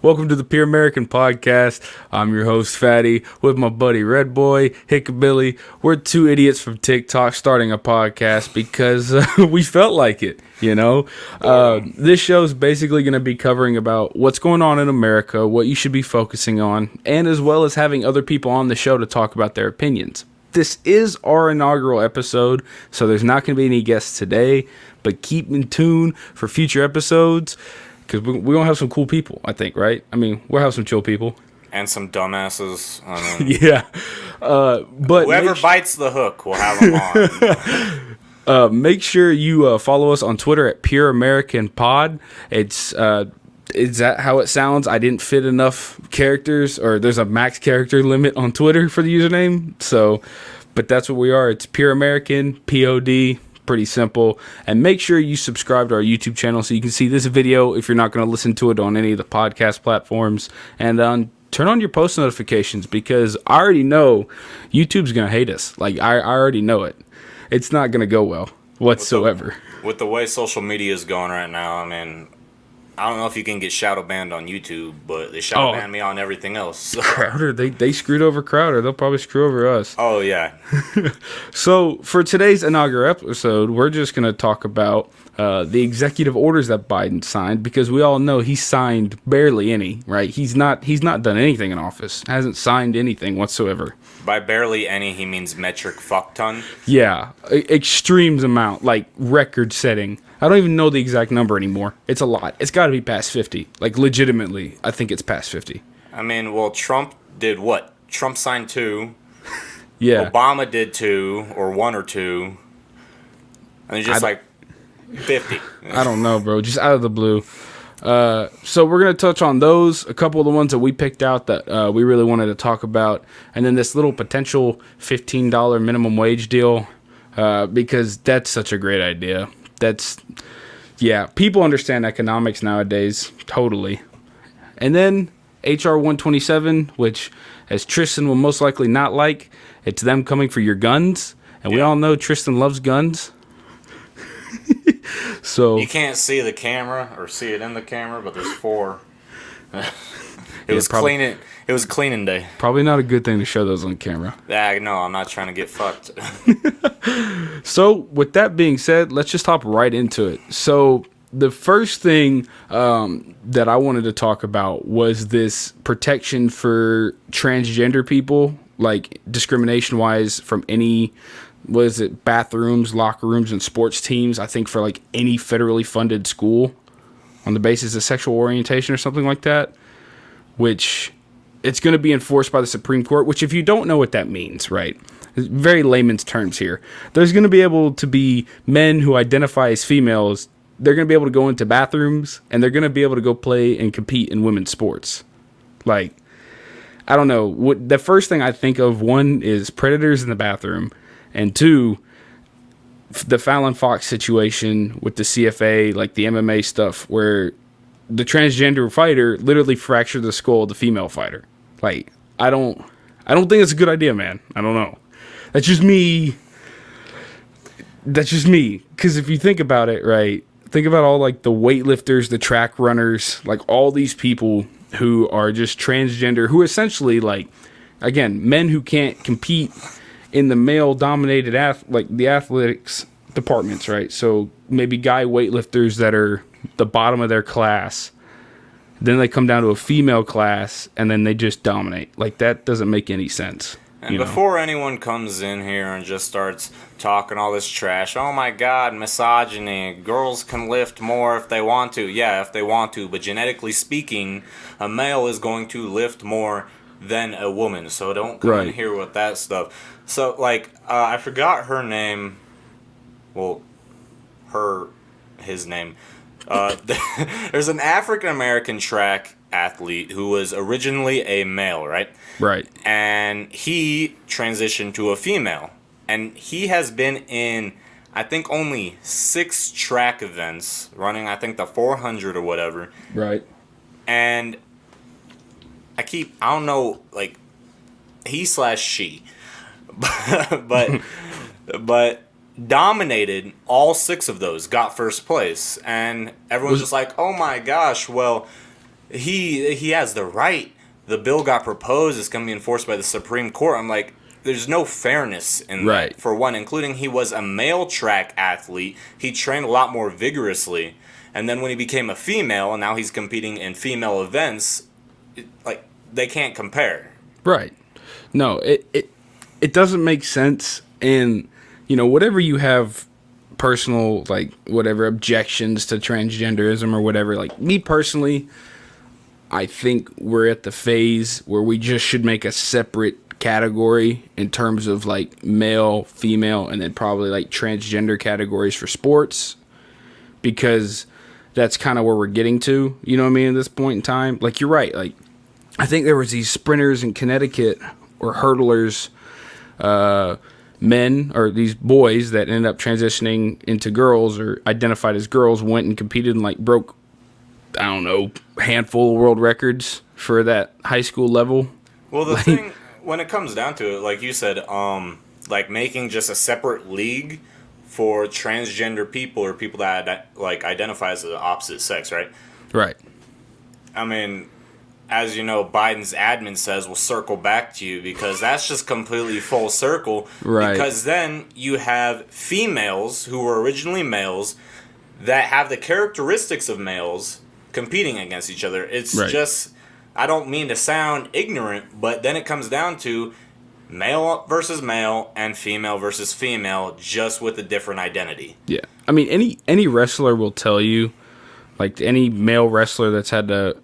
Welcome to the Pure American Podcast. I'm your host, Fatty, with my buddy Red Boy, Hickabilly. We're two idiots from TikTok starting a podcast because we felt like it, you know? This show is basically going to be covering about what's going on in America, what you should be focusing on, and as well as having other people on the show to talk about their opinions. This is our inaugural episode, so there's not going to be any guests today, but keep in tune for future episodes. Because we're going to have some cool people, I think, right? I mean, we'll have some chill people. And some dumbasses. I mean, yeah. But whoever bites the hook, we'll have them on. Make sure you follow us on Twitter at Pure American Pod. Is that how it sounds? I didn't fit enough characters, or there's a max character limit on Twitter for the username. So, but that's what we are. It's Pure American, POD. Pretty simple. And make sure you subscribe to our YouTube channel so you can see this video if you're not going to listen to it on any of the podcast platforms. And turn on your post notifications, because I already know YouTube's going to hate us. Like, I already know it. It's not going to go well whatsoever. With the way social media is going right now, I mean, I don't know if you can get shadow banned on YouTube, but they shadow banned me on everything else. So. Crowder, they screwed over Crowder. They'll probably screw over us. Oh, yeah. So, for today's inaugural episode, we're just going to talk about the executive orders that Biden signed, because we all know he signed barely any, right? He's not done anything in office. Hasn't signed anything whatsoever. By barely any, he means metric fuck ton? Yeah. Extremes amount, like record-setting. I don't even know the exact number anymore. It's a lot. It's got to be past 50. Like, legitimately, I think it's past 50. I mean, well, Trump did what? Trump signed 2. Yeah. Obama did 2, or 1 or 2. And it's just like 50. I don't know, bro. Just out of the blue. So we're going to touch on those, a couple of the ones that we picked out that we really wanted to talk about. And then this little potential $15 minimum wage deal, because that's such a great idea. People understand economics nowadays, totally. And then HR 127, which, as Tristan will most likely not like, it's them coming for your guns. And we all know Tristan loves guns. So you can't see the camera or see it in the camera, but there's 4. It was cleaning day. Probably not a good thing to show those on camera. No, I'm not trying to get fucked. So, with that being said, let's just hop right into it. So, the first thing that I wanted to talk about was this protection for transgender people, like discrimination-wise from any, bathrooms, locker rooms, and sports teams, I think for like any federally funded school on the basis of sexual orientation or something like that, which it's going to be enforced by the Supreme Court, which if you don't know what that means, right, very layman's terms here, there's going to be able to be men who identify as females, they're going to be able to go into bathrooms, and they're going to be able to go play and compete in women's sports. Like, I don't know, the first thing I think of, one, is predators in the bathroom, and 2, the Fallon Fox situation with the CFA, like the MMA stuff, where the transgender fighter literally fractured the skull of the female fighter. Like, I don't think it's a good idea, man. I don't know. That's just me. Because if you think about it, right, think about all like the weightlifters, the track runners, like all these people who are just transgender, who essentially, like, again, men who can't compete in the male-dominated the athletics departments, right? So maybe guy weightlifters that are the bottom of their class, then they come down to a female class, and then they just dominate. Like, that doesn't make any sense. And before anyone comes in here and just starts talking all this trash, oh my god, misogyny, girls can lift more if they want to. Yeah, if they want to, but genetically speaking, a male is going to lift more than a woman, so don't come in here with that stuff. So, like, I forgot her name. Well, his name. There's an African-American track athlete who was originally a male, right? Right. And he transitioned to a female. And he has been in, I think, only 6 track events, running, I think, the 400 or whatever. Right. And I don't know, like, he/she, but dominated all 6 of those, got first place, and everyone's just like, oh my gosh, well, he has the right. The bill got proposed. It's going to be enforced by the Supreme Court. I'm like, there's no fairness in Right. that. For one, including he was a male track athlete. He trained a lot more vigorously. And then when he became a female, and now he's competing in female events, like, they can't compare. Right. No, it doesn't make sense. And, whatever you have personal, like, whatever objections to transgenderism or whatever, like, me personally, I think we're at the phase where we just should make a separate category in terms of, like, male, female, and then probably, like, transgender categories for sports. Because that's kind of where we're getting to, you know what I mean, at this point in time. Like, you're right. Like, I think there was these sprinters in Connecticut or hurdlers, men or these boys that ended up transitioning into girls or identified as girls, went and competed and like broke, I don't know, handful of world records for that high school level. Well, the thing, when it comes down to it, like you said, like making just a separate league for transgender people or people that like identify as the opposite sex, right? Right. I mean, as you know, Biden's admin says, we'll circle back to you, because that's just completely full circle. Right. Because then you have females who were originally males that have the characteristics of males competing against each other. It's Right. just, I don't mean to sound ignorant, but then it comes down to male versus male and female versus female, just with a different identity. Yeah. I mean, any wrestler will tell you, like any male wrestler that's had to,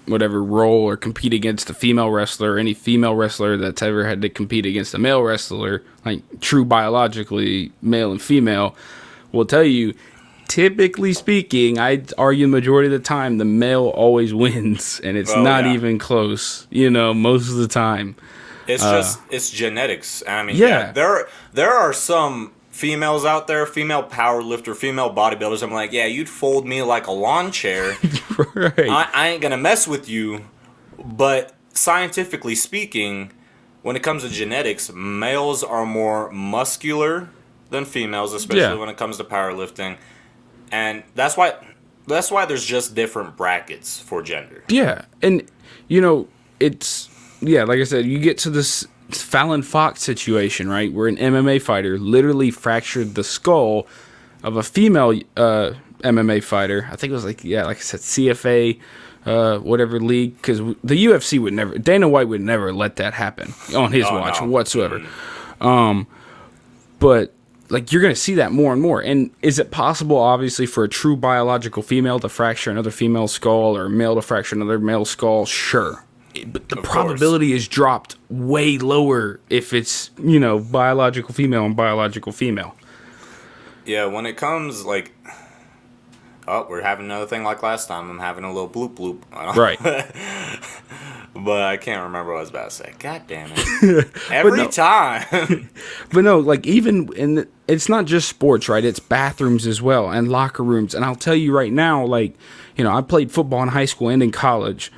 whatever role or compete against a female wrestler, or any female wrestler that's ever had to compete against a male wrestler, like true biologically male and female, will tell you, typically speaking, I'd argue the majority of the time, the male always wins, and it's not even close, most of the time. It's it's genetics. I mean, Yeah. there are some females out there, female powerlifter, female bodybuilders. I'm like, yeah, you'd fold me like a lawn chair. Right. I ain't gonna mess with you. But scientifically speaking, when it comes to genetics, males are more muscular than females, especially when it comes to powerlifting, and that's why there's just different brackets for gender. Yeah, and it's like I said, you get to this Fallon Fox situation, right, where an MMA fighter literally fractured the skull of a female MMA fighter. I think it was like I said, CFA, whatever league, because the UFC would never, Dana White would never let that happen on his watch whatsoever. But like, you're going to see that more and more. And is it possible, obviously, for a true biological female to fracture another female skull, or a male to fracture another male skull? Sure. But the probability is dropped way lower if it's, biological female and biological female. Yeah, when it comes, like, we're having another thing like last time. I'm having a little bloop bloop. Right. But I can't remember what I was about to say. God damn it. Every time. But no, like, even it's not just sports, right? It's bathrooms as well, and locker rooms. And I'll tell you right now, like, I played football in high school and in college.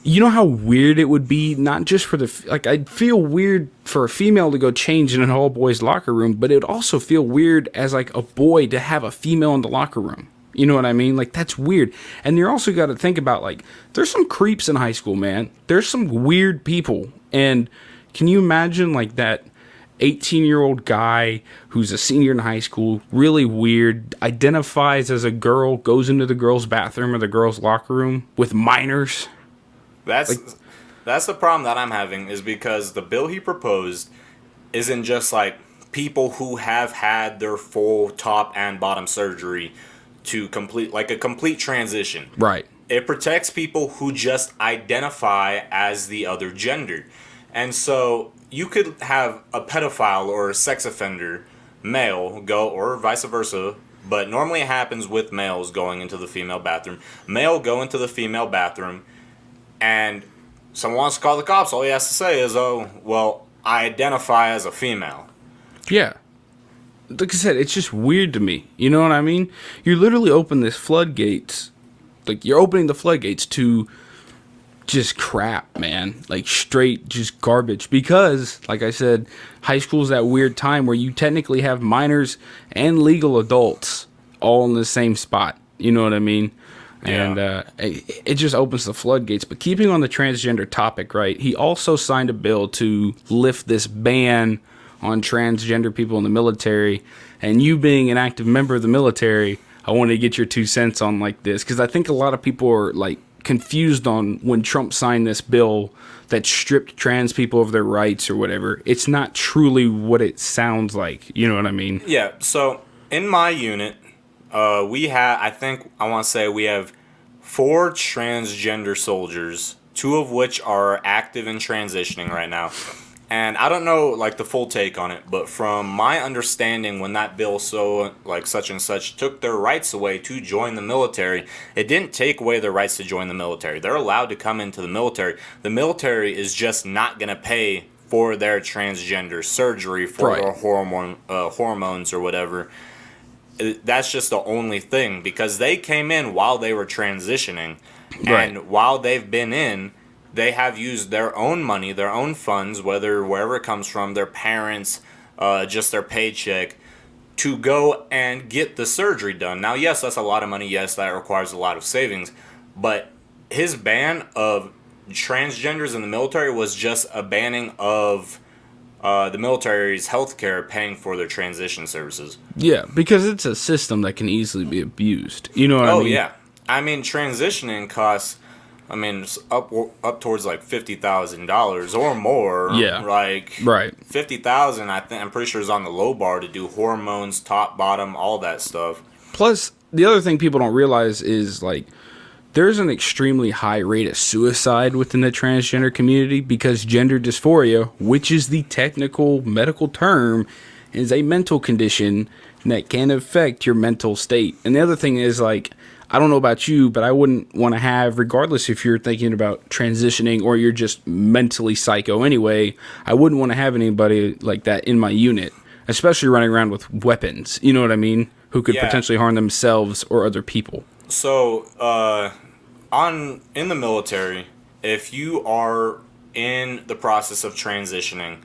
You know how weird it would be, not just for I'd feel weird for a female to go change in an all-boys locker room, but it would also feel weird as, like, a boy to have a female in the locker room. You know what I mean? Like, that's weird. And you also got to think about, like, there's some creeps in high school, man. There's some weird people. And can you imagine, like, that 18-year-old guy who's a senior in high school, really weird, identifies as a girl, goes into the girls' bathroom or the girls' locker room with minors? That's the problem that I'm having, is because the bill he proposed isn't just like people who have had their full top and bottom surgery to complete, like, a complete transition. Right. It protects people who just identify as the other gender. And so you could have a pedophile or a sex offender male go, or vice versa, but normally it happens with males going into the female bathroom. Male go into the female bathroom, and someone wants to call the cops. All he has to say is, oh, well, I identify as a female. Yeah. Like I said, it's just weird to me. You know what I mean? You literally open this floodgates. Like, you're opening the floodgates to just crap, man. Like, straight just garbage. Because, like I said, high school's that weird time where you technically have minors and legal adults all in the same spot. You know what I mean? And Yeah. it just opens the floodgates. But keeping on the transgender topic, right? He also signed a bill to lift this ban on transgender people in the military. And you being an active member of the military, I wanted to get your 2 cents on like this, because I think a lot of people are like confused on when Trump signed this bill that stripped trans people of their rights or whatever. It's not truly what it sounds like. You know what I mean? Yeah. So in my unit, we have, I want to say we have 4 transgender soldiers, 2 of which are active and transitioning right now. And I don't know like the full take on it, but from my understanding, when that bill so like such and such took their rights away to join the military, it didn't take away their rights to join the military. They're allowed to come into the military. The military is just not going to pay for their transgender surgery for Right. their hormones or whatever. That's just the only thing, because they came in while they were transitioning, Right. and while they've been in, they have used their own money, their own funds, wherever it comes from, their parents, just their paycheck, to go and get the surgery done. Now, yes, that's a lot of money. Yes, that requires a lot of savings, but his ban of transgenders in the military was just a banning of the military's healthcare paying for their transition services. Yeah, because it's a system that can easily be abused. You know what I Oh mean? yeah, I mean transitioning costs. I mean it's up towards like $50,000 or more. Yeah. Like Right. 50,000. I'm pretty sure is on the low bar to do hormones, top, bottom, all that stuff. Plus, the other thing people don't realize is like there's an extremely high rate of suicide within the transgender community because gender dysphoria, which is the technical medical term, is a mental condition that can affect your mental state. And the other thing is like I don't know about you, but I wouldn't want to have, regardless if you're thinking about transitioning or you're just mentally psycho anyway, I wouldn't want to have anybody like that in my unit, especially running around with weapons, you know what I mean? Who could Yeah. potentially harm themselves or other people. So in the military, if you are in the process of transitioning,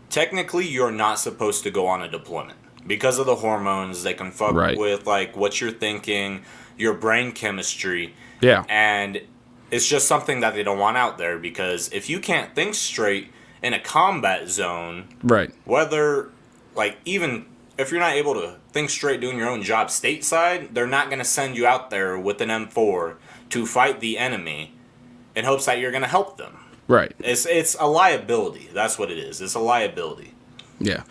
technically you're not supposed to go on a deployment because of the hormones. They can fuck Right. with like what you're thinking, your brain chemistry, Yeah. and it's just something that they don't want out there, because if you can't think straight in a combat zone, Right. whether like even if you're not able to think straight doing your own job stateside, they're not going to send you out there with an M4 to fight the enemy in hopes that you're going to help them. Right. It's a liability. That's what it is. It's a liability. Yeah.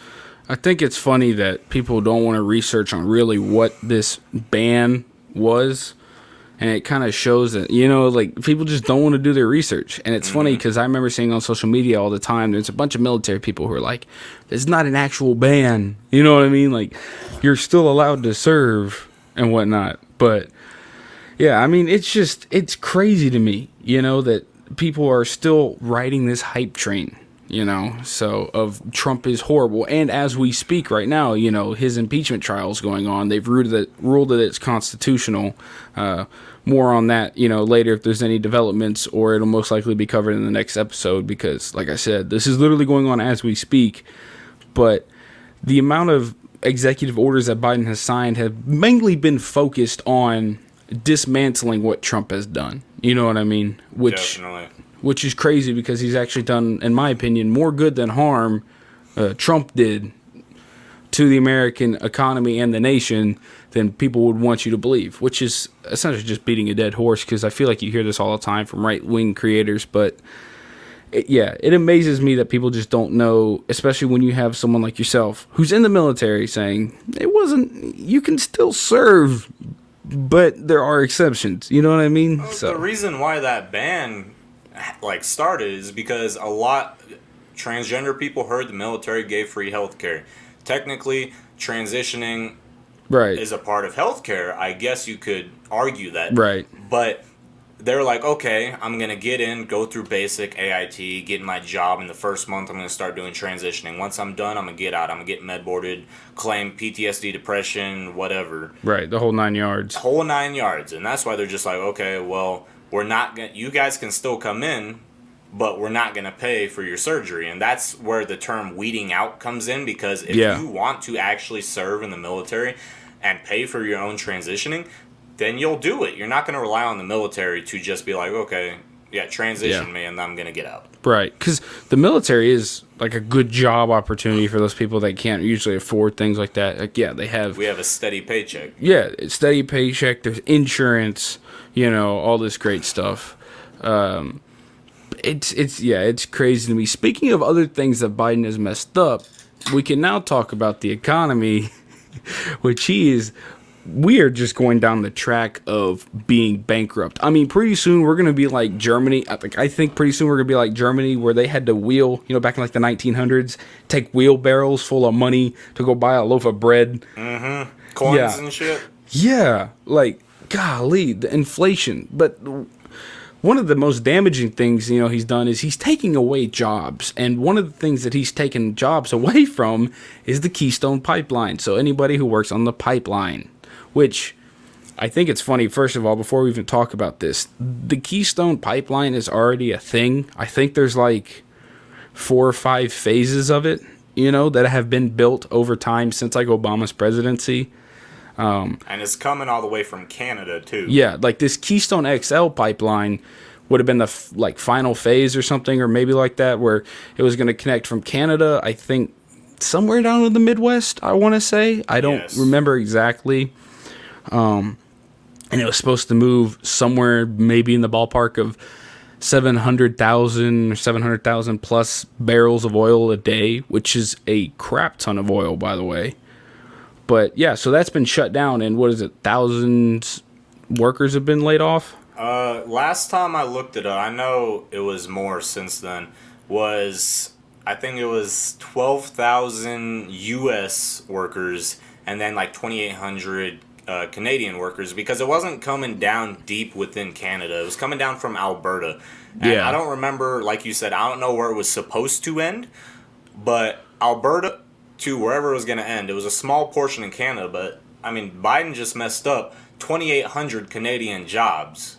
I think it's funny that people don't want to research on really what this ban was. And it kind of shows that, you know, like people just don't want to do their research. And it's funny because I remember seeing on social media all the time, there's a bunch of military people who are like, there's not an actual ban. You know what I mean? Like, you're still allowed to serve and whatnot. But yeah, I mean, it's crazy to me, you know, that people are still riding this hype train, you know, so of Trump is horrible. And as we speak right now, you know, his impeachment trial is going on. They've ruled that it's constitutional. More on that, you know, later if there's any developments, or it'll most likely be covered in the next episode because, like I said, this is literally going on as we speak. But the amount of executive orders that Biden has signed have mainly been focused on dismantling what Trump has done. You know what I mean? Definitely. Which is crazy because he's actually done, in my opinion, more good than harm. Trump did to the American economy and the nation than people would want you to believe, which is essentially just beating a dead horse, because I feel like you hear this all the time from right-wing creators. But it amazes me that people just don't know, especially when you have someone like yourself who's in the military saying you can still serve, but there are exceptions. You know what I mean? The reason why that ban like started is because a lot transgender people heard the military gave free healthcare. Technically, transitioning right is a part of healthcare. I guess you could argue that. Right. But they're like, okay, I'm going to get in, go through basic AIT, get my job. In the first month, I'm going to start doing transitioning. Once I'm done, I'm going to get out. I'm going to get med boarded, claim PTSD, depression, whatever. Right, the whole 9 yards. Whole 9 yards. And that's why they're just like, okay, well, we're not going to, you guys can still come in, but we're not going to pay for your surgery. And that's where the term weeding out comes in, because if you want to actually serve in the military and pay for your own transitioning, then you'll do it. You're not going to rely on the military to just be like, okay, yeah, transition Yeah. me and I'm going to get out. Right, because the military is like a good job opportunity for those people that can't usually afford things like that. Like, yeah, they have. We have a steady paycheck. Yeah, it's steady paycheck. There's insurance. All this great stuff. It's crazy to me. Speaking of other things that Biden has messed up, we can now talk about the economy, which we are just going down the track of being bankrupt. I mean, pretty soon we're going to be like Germany. I think pretty soon we're going to be like Germany, where they had to back in like the 1900s, take wheelbarrows full of money to go buy a loaf of bread. Mm-hmm. Coins and shit. Yeah, like, golly, the inflation. But one of the most damaging things, he's done is he's taking away jobs. And one of the things that he's taken jobs away from is the Keystone Pipeline. So anybody who works on the pipeline, which I think it's funny, first of all, before we even talk about this, the Keystone Pipeline is already a thing. I think there's like 4 or 5 phases of it, that have been built over time since like Obama's presidency. And it's coming all the way from Canada, too. Yeah, like this Keystone XL pipeline would have been the final phase or something, or maybe like that, where it was going to connect from Canada, I think, somewhere down in the Midwest, I want to say. I don't remember exactly. And it was supposed to move somewhere maybe in the ballpark of 700,000 or 700,000 plus barrels of oil a day, which is a crap ton of oil, by the way. But yeah, so that's been shut down, and what is it? Thousands workers have been laid off. Last time I looked it up, I know it was more since then. I think it was 12,000 U.S. workers, and then like 2,800 Canadian workers, because it wasn't coming down deep within Canada. It was coming down from Alberta. And Yeah. I don't remember, like you said, I don't know where it was supposed to end, but Alberta to wherever it was going to end. It was a small portion in Canada, but I mean, Biden just messed up 2,800 Canadian jobs,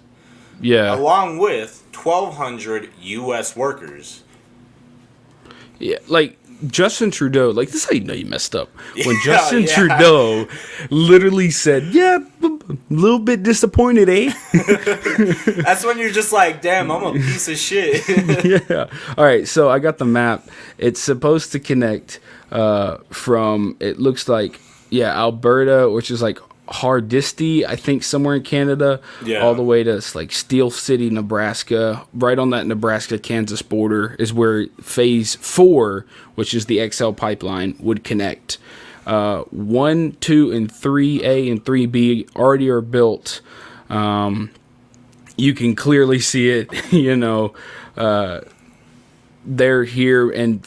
Yeah. along with 1,200 U.S. workers. Yeah, like Justin Trudeau, like this is how you know you messed up. When Yeah, Justin yeah. Trudeau literally said, "Yeah, a little bit disappointed, eh?" That's when you're just like, damn, I'm a piece of shit. Yeah. All right, so I got the map. It's supposed to connect from, it looks like, Alberta, which is like Hardisty, I think somewhere in Canada, all the way to like Steel City, Nebraska. Right on that Nebraska-Kansas border is where Phase 4, which is the XL pipeline, would connect. 1, 2, and 3A and 3B already are built. You can clearly see it, they're here, and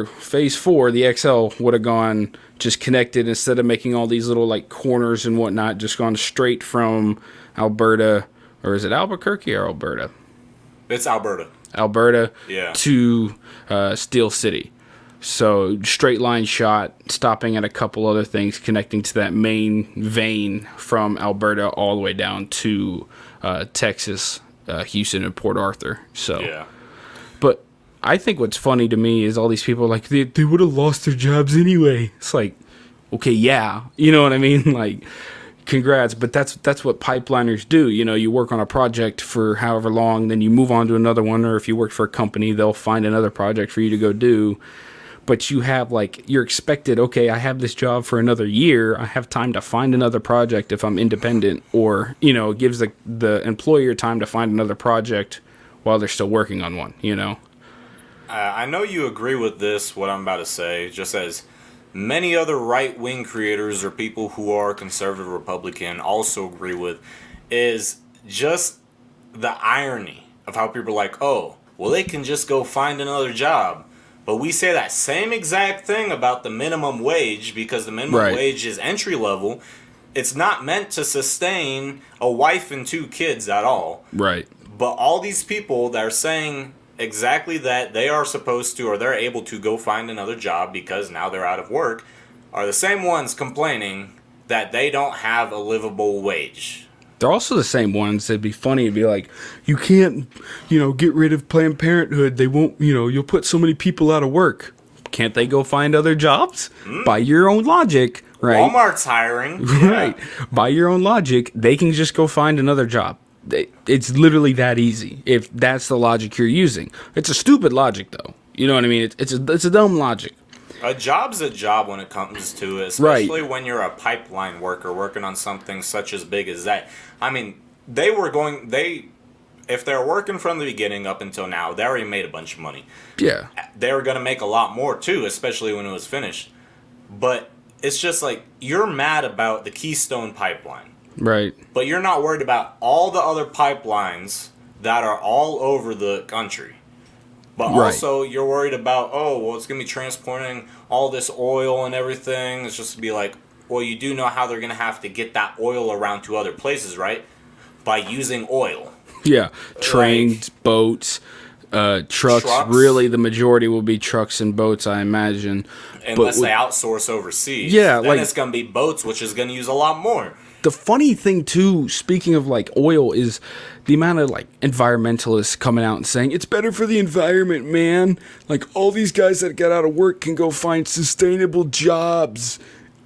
Phase 4, the XL would have gone just connected instead of making all these little like corners and whatnot, just gone straight from Alberta, or is it Albuquerque or Alberta? It's Alberta. Yeah. To Steel City. So straight line shot, stopping at a couple other things, connecting to that main vein from Alberta all the way down to Texas, Houston, and Port Arthur. So, Yeah. But I think what's funny to me is all these people are like, they would have lost their jobs anyway. It's like, okay, yeah, you know what I mean? Like, congrats, but that's what pipeliners do. You work on a project for however long, then you move on to another one, or if you work for a company, they'll find another project for you to go do. But you have you're expected, okay, I have this job for another year. I have time to find another project if I'm independent, or, it gives the employer time to find another project while they're still working on one, I know you agree with this, what I'm about to say, just as many other right-wing creators or people who are conservative Republican also agree with, is just the irony of how people are like, oh, well, they can just go find another job. But we say that same exact thing about the minimum wage, because the minimum wage is entry level. It's not meant to sustain a wife and 2 kids at all. Right. But all these people that are saying exactly that they are supposed to, or they're able to go find another job because now they're out of work, are the same ones complaining that they don't have a livable wage. They're also the same ones that'd be funny to be like, you can't, get rid of Planned Parenthood. They won't, you'll put so many people out of work. Can't they go find other jobs? By your own logic, right? Walmart's hiring. Right. By your own logic, they can just go find another job. It's literally that easy. If that's the logic you're using, it's a stupid logic, though. You know what I mean? It's a dumb logic. A job's a job when it comes to it, Right. especially when you're a pipeline worker working on something such as big as that. I mean, if they're working from the beginning up until now, they already made a bunch of money. Yeah. They were going to make a lot more too, especially when it was finished. But it's just like, you're mad about the Keystone Pipeline. Right. But you're not worried about all the other pipelines that are all over the country. But Right. also, you're worried about, it's going to be transporting all this oil and everything. It's just to be like, well, you do know how they're going to have to get that oil around to other places, right? By using oil. Yeah. Trains, boats, trucks. Really, the majority will be trucks and boats, I imagine. Unless they outsource overseas. Yeah, then it's going to be boats, which is going to use a lot more. The funny thing, too, speaking of, like, oil, is the amount of, like, environmentalists coming out and saying, it's better for the environment, man. Like, all these guys that got out of work can go find sustainable jobs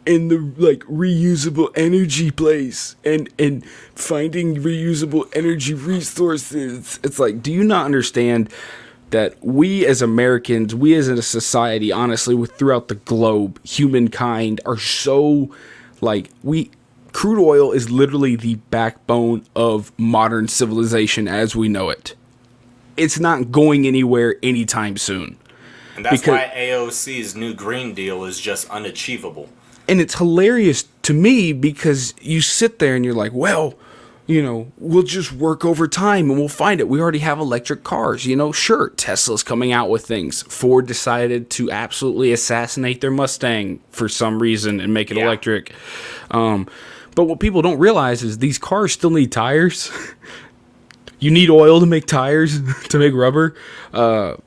in the, like, reusable energy place and finding reusable energy resources. It's like, do you not understand that we as Americans, we as a society, honestly, throughout the globe, humankind are so, like, crude oil is literally the backbone of modern civilization as we know it. It's not going anywhere anytime soon. And that's why AOC's new Green Deal is just unachievable. And it's hilarious to me because you sit there and you're like, well, you know, we'll just work overtime and we'll find it. We already have electric cars, you know. Sure, Tesla's coming out with things. Ford decided to absolutely assassinate their Mustang for some reason and make it electric. But what people don't realize is these cars still need tires. You need oil to make tires, to make rubber. You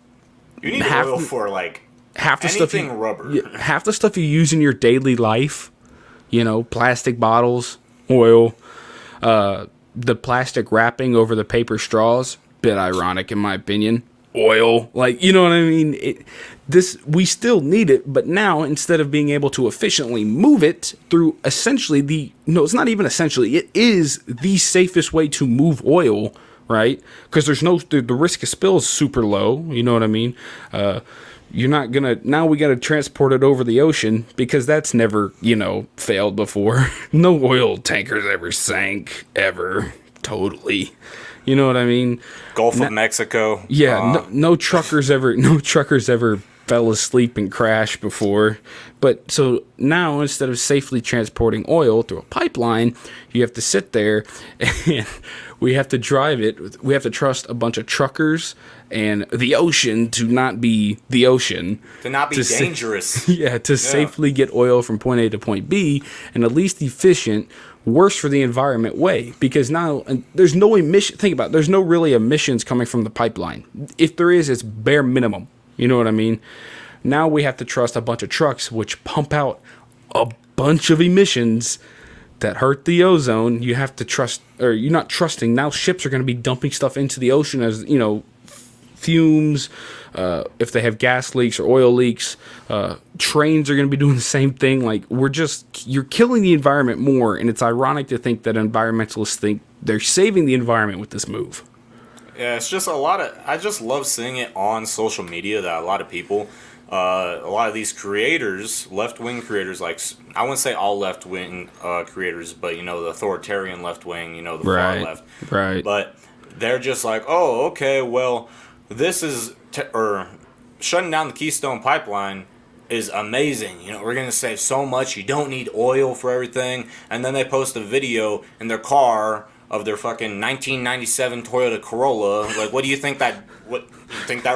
need oil for, like, half the anything stuff rubber. Half the stuff you use in your daily life, you know, plastic bottles, oil, the plastic wrapping over the paper straws, bit ironic in my opinion. Oil, like, you know what I mean? We still need it, but now instead of being able to efficiently move it through essentially it's not even essentially, it is the safest way to move oil, right? Because the risk of spill is super low, you know what I mean? Now we got to transport it over the ocean because that's never, failed before. No oil tankers ever sank, ever, totally. You know what I mean? Gulf of Mexico. Yeah, no truckers ever fell asleep and crashed before. But so now instead of safely transporting oil through a pipeline, you have to sit there and we have to drive it. We have to trust a bunch of truckers and the ocean to not be the ocean. To not be dangerous. Safely get oil from point A to point B in at least efficient, worse for the environment way. Because now there's no emission. Think about it. There's no really emissions coming from the pipeline. If there is, it's bare minimum. You know what I mean? Now we have to trust a bunch of trucks which pump out a bunch of emissions that hurt the ozone. You have to trust, or you're not trusting. Now ships are going to be dumping stuff into the ocean as, fumes, if they have gas leaks or oil leaks. Trains are going to be doing the same thing. Like, you're killing the environment more, and it's ironic to think that environmentalists think they're saving the environment with this move. Yeah, it's just I just love seeing it on social media that a lot of people, a lot of these creators, left-wing creators, like, I wouldn't say all left-wing creators, but, the authoritarian left-wing, the far left. Right. But they're just like, oh, okay, well, this is, shutting down the Keystone Pipeline is amazing. We're going to save so much. You don't need oil for everything. And then they post a video in their car of their fucking 1997 Toyota Corolla. Like, what do you think that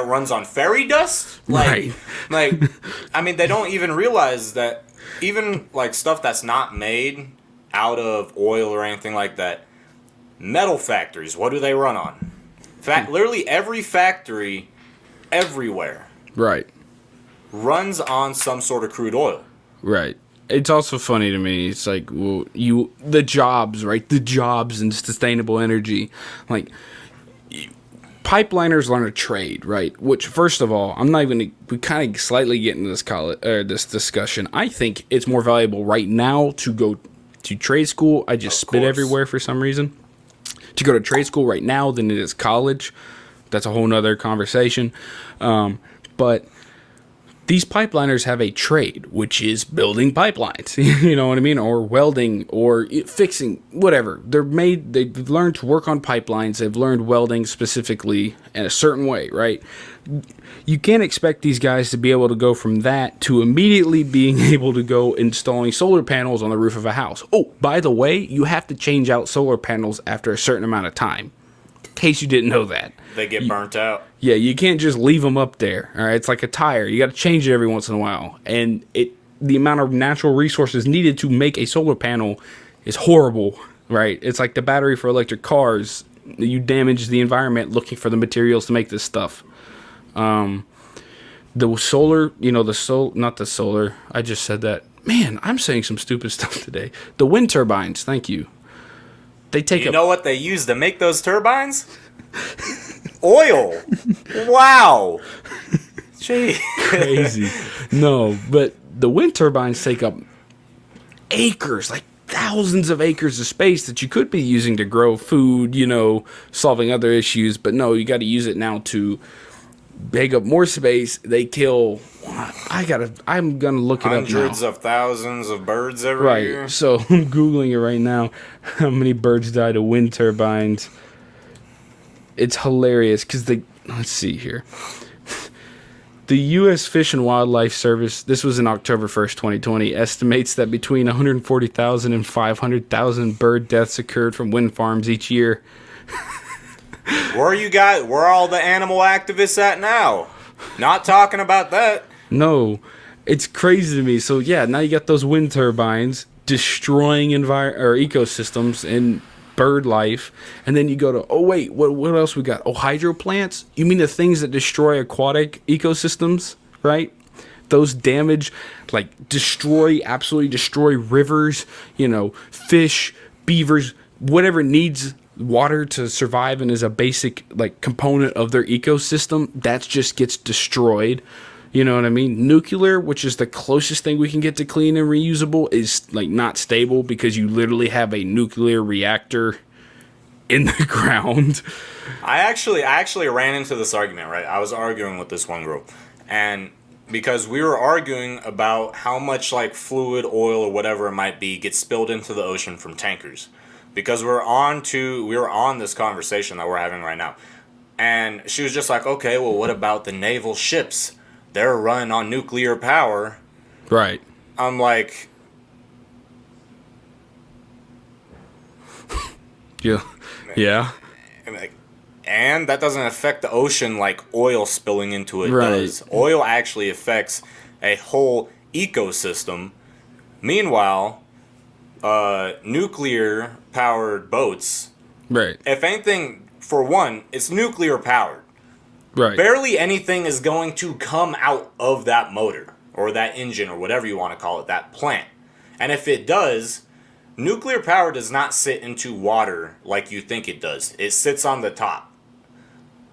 runs on fairy dust? Right. I mean, they don't even realize that even, like, stuff that's not made out of oil or anything like that, metal factories, what do they run on? Literally every factory everywhere runs on some sort of crude oil. Right. It's also funny to me. It's like, well, the jobs, right? The jobs in sustainable energy. Like, pipeliners learn a trade, right? Which, first of all, I'm not even. We kind of slightly get into this discussion. I think it's more valuable right now to go to trade school. I just spit everywhere for some reason. To go to trade school right now than it is college. That's a whole nother conversation. But these pipeliners have a trade, which is building pipelines. You know what I mean? Or welding or fixing, whatever. They've learned to work on pipelines. They've learned welding specifically in a certain way, right? You can't expect these guys to be able to go from that to immediately being able to go installing solar panels on the roof of a house. Oh, by the way, you have to change out solar panels after a certain amount of time. In case you didn't know that. They get burnt out. Yeah, you can't just leave them up there. All right, it's like a tire. You got to change it every once in a while, and the amount of natural resources needed to make a solar panel is horrible. Right? It's like the battery for electric cars. You damage the environment looking for the materials to make this stuff. The solar, not the solar. I just said that. Man, I'm saying some stupid stuff today. The wind turbines. Thank you. They take. You know what they use to make those turbines? Oil. Wow. Gee. Crazy. No, but the wind turbines take up acres, like thousands of acres of space that you could be using to grow food, solving other issues. But no, you got to use it now to take up more space. They kill. I'm gonna look it up now. Hundreds of thousands of birds every year. Right. So I'm googling it right now. How many birds die to wind turbines? It's hilarious because let's see here. The U.S. Fish and Wildlife Service, this was in October 1st, 2020, estimates that between 140,000 and 500,000 bird deaths occurred from wind farms each year. Where are all the animal activists at now? Not talking about that. No, it's crazy to me. So yeah, now you got those wind turbines destroying ecosystems and bird life, and then you go to what else we got? Hydro plants. You mean the things that destroy aquatic ecosystems, right? Those absolutely destroy rivers, fish, beavers, whatever needs water to survive and is a basic component of their ecosystem. That just gets destroyed. You know what I mean? Nuclear, which is the closest thing we can get to clean and reusable, is not stable because you literally have a nuclear reactor in the ground. I actually ran into this argument, right? I was arguing with this one girl, and because we were arguing about how much fluid, oil, or whatever it might be gets spilled into the ocean from tankers, because we were on this conversation that we're having right now, and she was just like, okay, well, what about the naval ships? They're running on nuclear power. Right. I'm like... Yeah. Yeah. And that doesn't affect the ocean like oil spilling into it does. Oil actually affects a whole ecosystem. Meanwhile, nuclear-powered boats... Right. If anything, for one, it's nuclear-powered. Right. Barely anything is going to come out of that motor or that engine or whatever you want to call it, that plant. And if it does, nuclear power does not sit into water like you think it does. It sits on the top.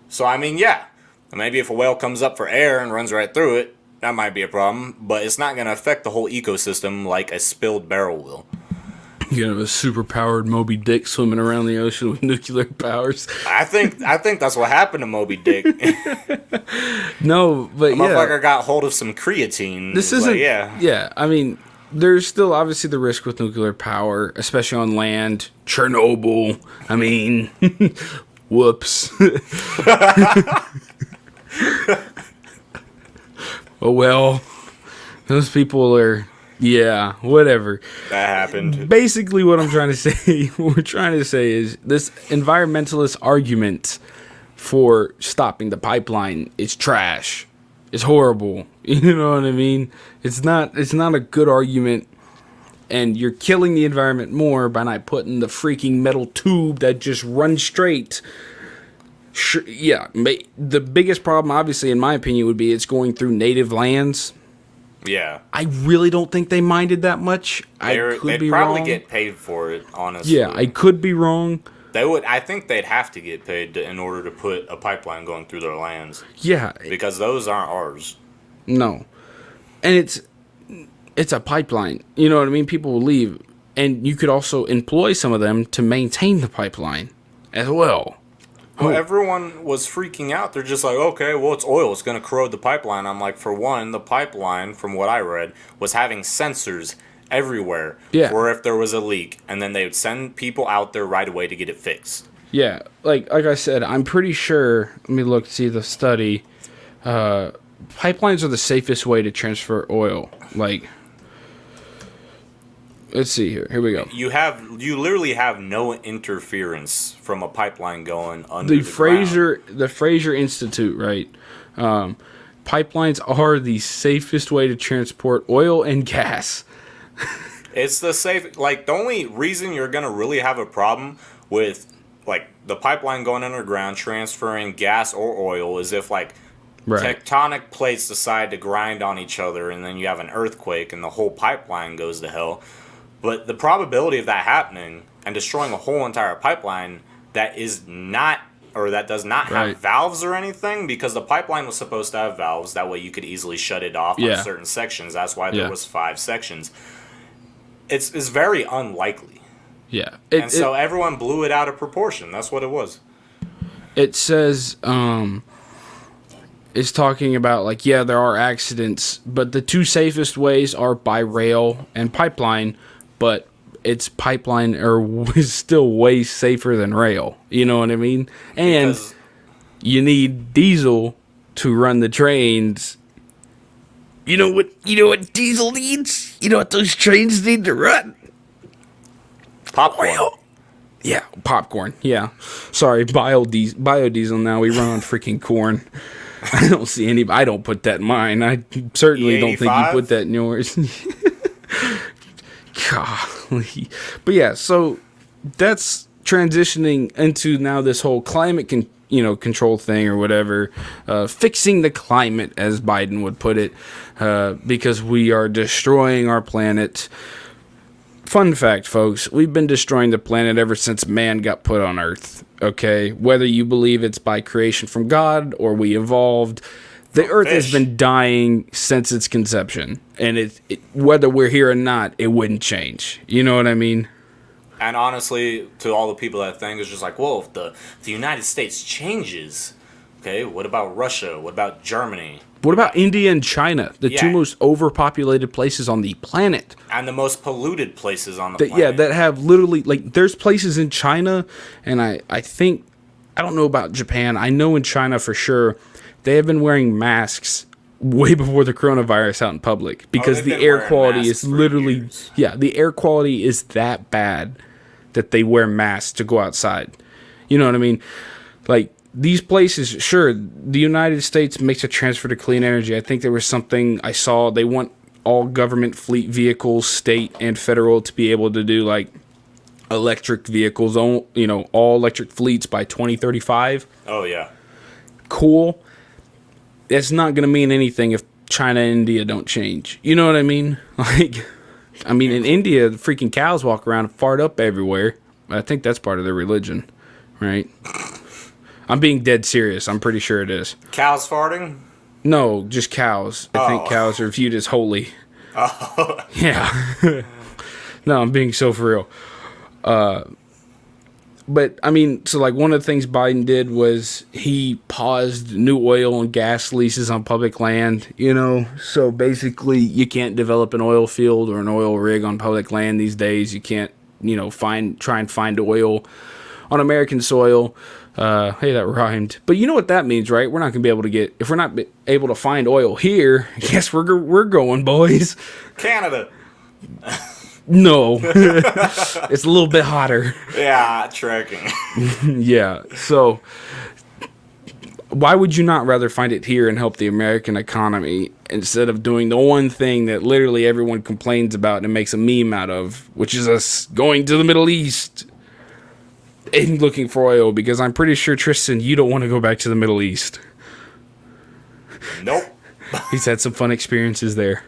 So, yeah, maybe if a whale comes up for air and runs right through it, that might be a problem. But it's not going to affect the whole ecosystem like a spilled barrel will. You have a super-powered Moby Dick swimming around the ocean with nuclear powers. I think that's what happened to Moby Dick. No, but the motherfucker got hold of some creatine. This isn't... Yeah, there's still obviously the risk with nuclear power, especially on land. Chernobyl. Whoops. Oh, well. Those people are... Yeah, whatever. That happened. Basically, what we're trying to say is this environmentalist argument for stopping the pipeline is trash. It's horrible. You know what I mean? It's not a good argument, and you're killing the environment more by not putting the freaking metal tube that just runs straight. Sure, yeah, the biggest problem, obviously, in my opinion, would be it's going through native lands. Yeah. I really don't think they minded that much. They'd probably get paid for it, honestly. Yeah, I could be wrong, They would. I think they'd have to get paid in order to put a pipeline going through their lands. Yeah. Because those aren't ours. No. And it's a pipeline. You know what I mean? People will leave. And you could also employ some of them to maintain the pipeline as well. Well, everyone was freaking out. They're just like, okay, well, it's oil. It's going to corrode the pipeline. I'm like, for one, the pipeline, from what I read, was having sensors everywhere for if there was a leak. And then they would send people out there right away to get it fixed. Yeah. Like I said, I'm pretty sure, let me look, see the study. Pipelines are the safest way to transfer oil. Like, let's see here. Here we go. You literally have no interference from a pipeline going under the ground. The Fraser Institute, right? Pipelines are the safest way to transport oil and gas. It's the safe. Like, the only reason you're gonna really have a problem with like the pipeline going underground transferring gas or oil is if like tectonic plates decide to grind on each other and then you have an earthquake and the whole pipeline goes to hell. But the probability of that happening and destroying a whole entire pipeline that is not, or that does not have valves or anything, because the pipeline was supposed to have valves. That way you could easily shut it off on certain sections. That's why there was 5 sections. It's very unlikely. Yeah. So everyone blew it out of proportion. That's what it was. It says, it's talking about, like, yeah, there are accidents, but the 2 safest ways are by rail and pipeline, but it's pipeline is still way safer than rail. You know what I mean? And you need diesel to run the trains. You know what diesel needs? You know what those trains need to run? Popcorn. Oil. Yeah, popcorn. Yeah. Sorry, biodiesel now. We run on freaking corn. I don't see any. I don't put that in mine. I certainly don't think you put that in yours. Golly. But yeah, so that's transitioning into now this whole climate control thing or whatever, fixing the climate, as Biden would put it, because we are destroying our planet. Fun fact, folks, we've been destroying the planet ever since man got put on Earth, okay? Whether you believe it's by creation from God or we evolved, the Earth has been dying since its conception. And whether we're here or not, it wouldn't change. You know what I mean? And honestly, to all the people that think, it's just like, well, if the United States changes, okay, what about Russia? What about Germany? What about India and China, the 2 most overpopulated places on the planet? And the most polluted places on the planet. Yeah, that have literally, like, there's places in China, and I think, I don't know about Japan, I know in China for sure, they have been wearing masks way before the coronavirus out in public, because the air quality is literally, the air quality is that bad that they wear masks to go outside. You know what I mean? Like, these places, sure, the United States makes a transfer to clean energy. I think there was something I saw. They want all government fleet vehicles, state and federal, to be able to do, like, electric vehicles, all electric fleets by 2035. Oh, yeah. Cool. That's not going to mean anything if China and India don't change. You know what I mean? Like, I mean, in India, the freaking cows walk around and fart up everywhere. I think that's part of their religion, right? I'm being dead serious. I'm pretty sure it is. Cows farting? No, just cows. I think cows are viewed as holy. Oh. Yeah. No, I'm being so for real. But, I mean, so, like, one of the things Biden did was he paused new oil and gas leases on public land, So, basically, you can't develop an oil field or an oil rig on public land these days. You can't, try and find oil on American soil. Hey, that rhymed. But you know what that means, right? We're not going to be able to if we're not able to find oil here, guess we're going, boys. Canada. No. It's a little bit hotter. Yeah, trekking. Yeah, so why would you not rather find it here and help the American economy instead of doing the one thing that literally everyone complains about and makes a meme out of, which is us going to the Middle East and looking for oil? Because I'm pretty sure, Tristan, you don't want to go back to the Middle East. Nope. He's had some fun experiences there.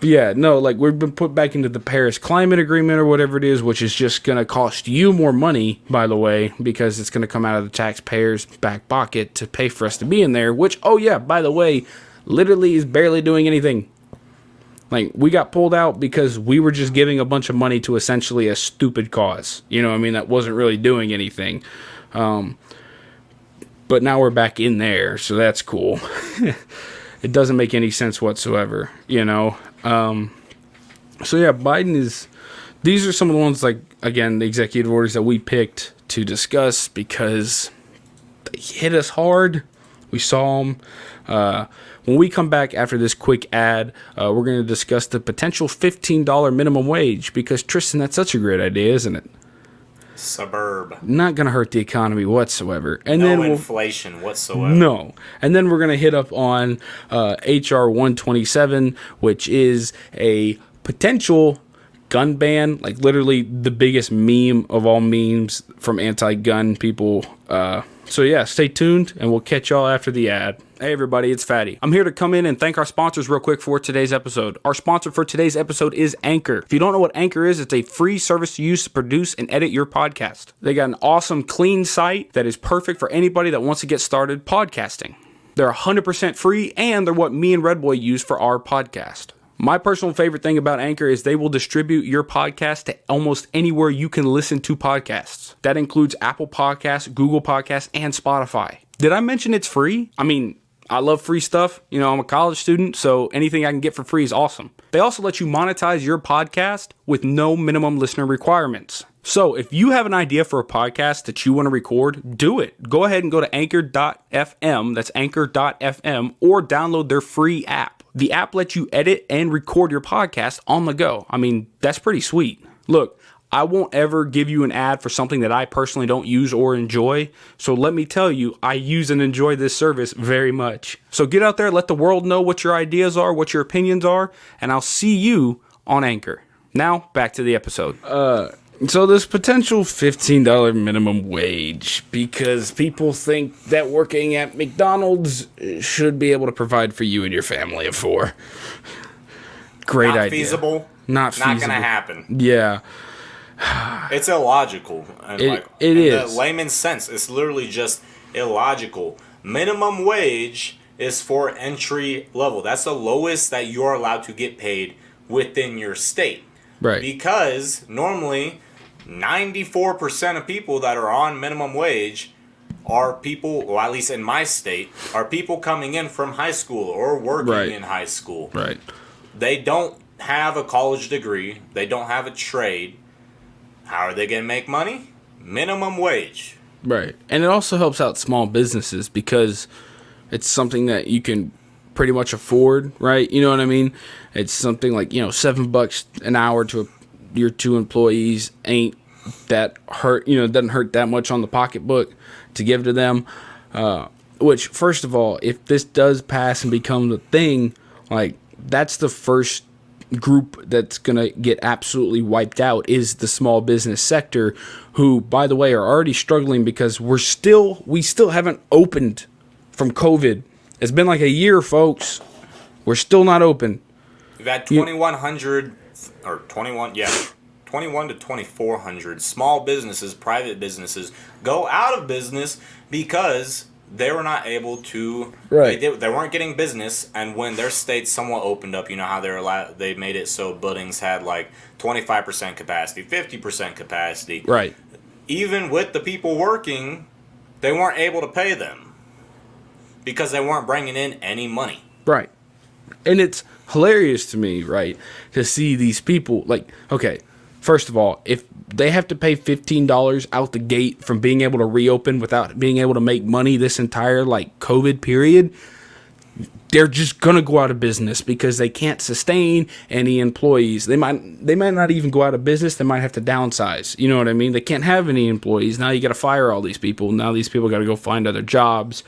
Yeah, no, like we've been put back into the Paris Climate Agreement or whatever it is, which is just going to cost you more money, by the way, because it's going to come out of the taxpayers' back pocket to pay for us to be in there, which, oh yeah, by the way, literally is barely doing anything. Like, we got pulled out because we were just giving a bunch of money to essentially a stupid cause. You know what I mean? That wasn't really doing anything. But now we're back in there, so that's cool. It doesn't make any sense whatsoever, you know? So yeah, Biden is... These are some of the ones, like, again, the executive orders that we picked to discuss because they hit us hard. We saw them. When we come back after this quick ad, we're going to discuss the potential $15 minimum wage because, Tristan, that's such a great idea, isn't it? Suburb. Not going to hurt the economy whatsoever. And no then inflation whatsoever. No. And then we're going to hit up on HR 127, which is a potential gun ban, like literally the biggest meme of all memes from anti-gun people. So yeah, stay tuned and we'll catch y'all after the ad. Hey everybody, it's Fatty. I'm here to come in and thank our sponsors real quick for today's episode. Our sponsor for today's episode is Anchor. If you don't know what Anchor is, it's a free service to use to produce and edit your podcast. They got an awesome, clean site that is perfect for anybody that wants to get started podcasting. They're 100% free and they're what me and Redboy use for our podcast. My personal favorite thing about Anchor is they will distribute your podcast to almost anywhere you can listen to podcasts. That includes Apple Podcasts, Google Podcasts, and Spotify. Did I mention it's free? I mean, I love free stuff. You know, I'm a college student, so anything I can get for free is awesome. They also let you monetize your podcast with no minimum listener requirements. So if you have an idea for a podcast that you want to record, do it. Go ahead and go to anchor.fm, that's anchor.fm, or download their free app. The app lets you edit and record your podcast on the go. I mean, that's pretty sweet. Look, I won't ever give you an ad for something that I personally don't use or enjoy. So let me tell you, I use and enjoy this service very much. So get out there, let the world know what your ideas are, what your opinions are, and I'll see you on Anchor. Now, back to the episode. So this potential $15 minimum wage, because people think that working at McDonald's should be able to provide for you and your family of four. Great idea. Feasible. Not feasible. Not gonna happen. Yeah. It's illogical. And it in is. the layman's sense, it's literally just illogical. Minimum wage is for entry level. That's the lowest that you're allowed to get paid within your state. Right. Because normally 94% of people that are on minimum wage are people, well, at least in my state, are people coming in from high school or working in high school. Right. They don't have a college degree. They don't have a trade. How are they going to make money? Minimum wage. Right. And it also helps out small businesses because it's something that you can pretty much afford, right? You know what I mean? It's something like, $7 an hour to your two employees ain't that hurt, doesn't hurt that much on the pocketbook to give to them. Which, first of all, if this does pass and become the thing, like, that's the first group that's going to get absolutely wiped out is the small business sector, who, by the way, are already struggling because we still haven't opened from COVID. It's been like a year, folks. We're still not open. We've had 2,100 or 21 to 2,400 small businesses, private businesses go out of business because they were not able to. Right. They weren't getting business, and when their state somewhat opened up, you know how they made it so buildings had like 25% capacity, 50% capacity. Right. Even with the people working, they weren't able to pay them because they weren't bringing in any money. Right. And it's hilarious to me, right, to see these people, like, okay, first of all, if they have to pay $15 out the gate from being able to reopen without being able to make money this entire, like, COVID period, they're just going to go out of business because they can't sustain any employees. They might not even go out of business. They might have to downsize. You know what I mean? They can't have any employees. Now you got to fire all these people. Now these people got to go find other jobs.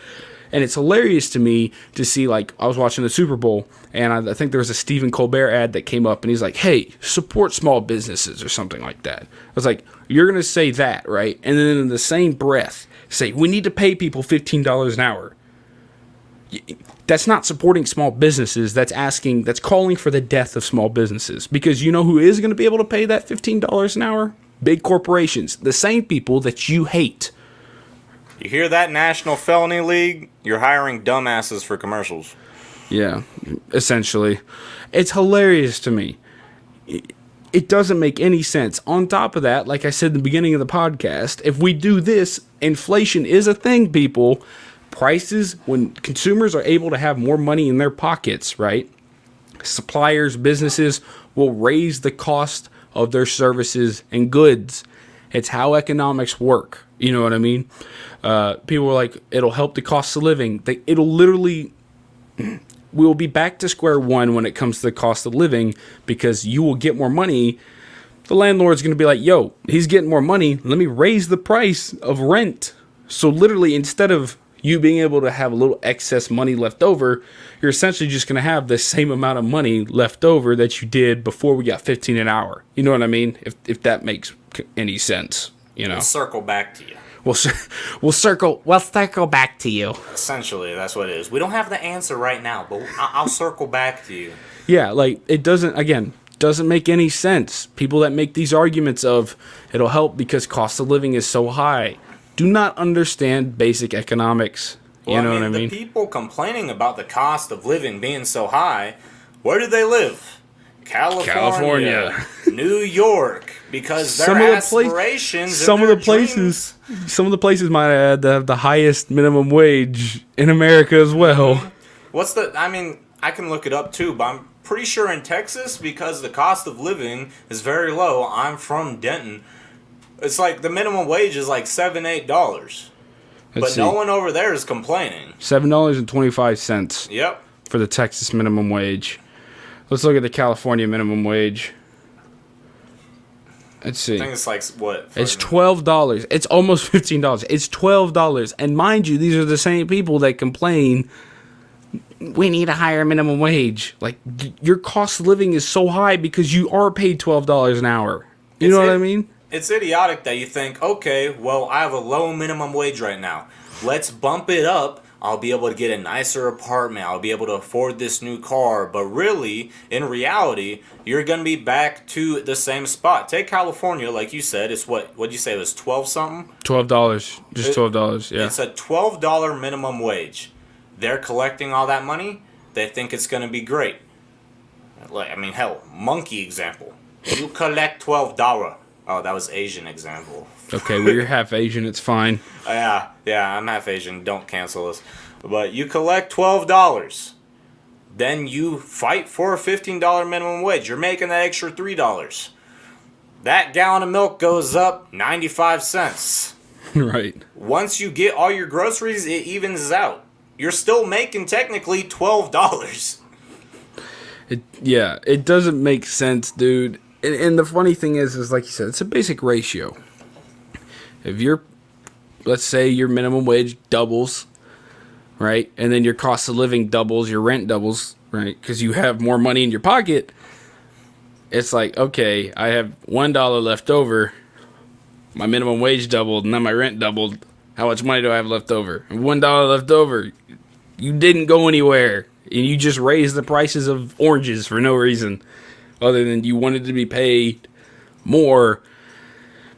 And it's hilarious to me to see, like, I was watching the Super Bowl, and I think there was a Stephen Colbert ad that came up, and he's like, hey, support small businesses or something like that. I was like, you're going to say that, right? And then in the same breath, say, we need to pay people $15 an hour. That's not supporting small businesses. That's calling for the death of small businesses. Because you know who is going to be able to pay that $15 an hour? Big corporations. The same people that you hate. You hear that, National Felony League? You're hiring dumbasses for commercials. Yeah, essentially. It's hilarious to me. It doesn't make any sense. On top of that, like I said in the beginning of the podcast, if we do this, inflation is a thing, people. Prices, when consumers are able to have more money in their pockets, right? Suppliers, businesses will raise the cost of their services and goods. It's how economics work. You know what I mean? People are like, it'll help the cost of living. It'll literally... We will be back to square one when it comes to the cost of living because you will get more money. The landlord's going to be like, yo, he's getting more money. Let me raise the price of rent. So literally, instead of you being able to have a little excess money left over, you're essentially just going to have the same amount of money left over that you did before we got 15 an hour. You know what I mean? If that makes any sense, you know. We'll circle back to you. We'll circle back to you. Essentially, that's what it is. We don't have the answer right now, but I'll circle back to you. Yeah, like, it doesn't make any sense. People that make these arguments of it'll help because cost of living is so high do not understand basic economics. Well, you know what I mean? The people complaining about the cost of living being so high, where do they live? California. New York, because their aspirations some of the places might add have the highest minimum wage in America as well. I can look it up too, but I'm pretty sure in Texas, because the cost of living is very low. I'm from Denton. It's like the minimum wage is like $7-8. But no one over there is complaining. $7.25. Yep. For the Texas minimum wage. Let's look at the California minimum wage. Let's see. I think it's like, what? It's $12. It's almost $15. It's $12. And mind you, these are the same people that complain, we need a higher minimum wage. Like, your cost of living is so high because you are paid $12 an hour. You know what I mean? It's idiotic that you think, okay, well, I have a low minimum wage right now. Let's bump it up. I'll be able to get a nicer apartment. I'll be able to afford this new car. But really, in reality, you're going to be back to the same spot. Take California, like you said. It's what'd you say? It was 12 something? $12. Just $12, yeah. It's a $12 minimum wage. They're collecting all that money. They think it's going to be great. Hell, monkey example. You collect $12. Oh, that was Asian example. Okay, well, you're half Asian. It's fine. Yeah, I'm half Asian. Don't cancel us. But you collect $12. Then you fight for a $15 minimum wage. You're making that extra $3. That gallon of milk goes up 95 cents. Right. Once you get all your groceries, it evens out. You're still making technically $12. It doesn't make sense, dude. And the funny thing is like you said, it's a basic ratio. If let's say your minimum wage doubles, right? And then your cost of living doubles, your rent doubles, right? Because you have more money in your pocket. It's like, okay, I have $1 left over. My minimum wage doubled, and then my rent doubled. How much money do I have left over? $1 left over. You didn't go anywhere. And you just raised the prices of oranges for no reason. Other than you wanted to be paid more.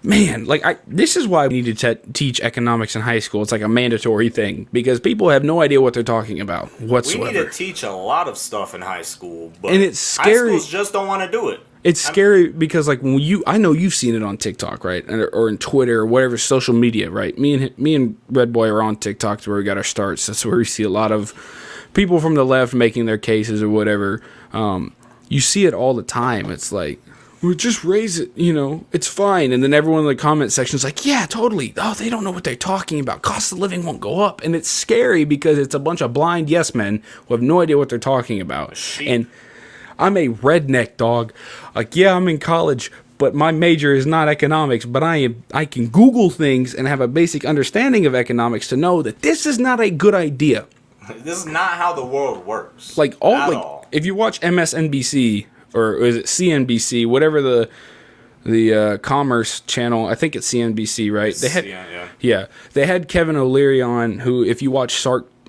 Man, this is why we need to teach economics in high school. It's like a mandatory thing. Because people have no idea what they're talking about whatsoever. We need to teach a lot of stuff in high school. But and it's scary. High schools just don't want to do it. It's scary because I know you've seen it on TikTok, right? Or in Twitter or whatever social media, right? Me and Red Boy are on TikTok. That's where we got our starts. That's where we see a lot of people from the left making their cases or whatever. You see it all the time. It's like, well, just raise it, it's fine. And then everyone in the comment section is like, yeah, totally. Oh, they don't know what they're talking about. Cost of living won't go up. And it's scary because it's a bunch of blind yes men who have no idea what they're talking about. And I'm a redneck, dog. Like, yeah, I'm in college, but my major is not economics. But I can Google things and have a basic understanding of economics to know that this is not a good idea. This is not how the world works. If you watch MSNBC or is it CNBC, whatever the commerce channel, I think it's CNBC, right? They had Kevin O'Leary on, who, if you watch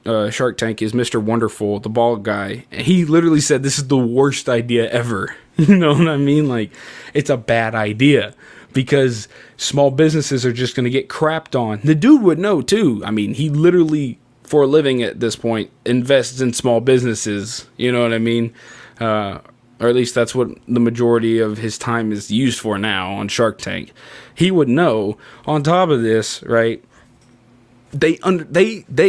Shark Tank is Mr. Wonderful, the bald guy. And he literally said this is the worst idea ever. You know what I mean? Like, it's a bad idea because small businesses are just going to get crapped on. The dude would know too. I mean, he literally, for a living at this point, invests in small businesses. You know what I mean? Or at least that's what the majority of his time is used for now on Shark Tank. He would know. On top of this, right? They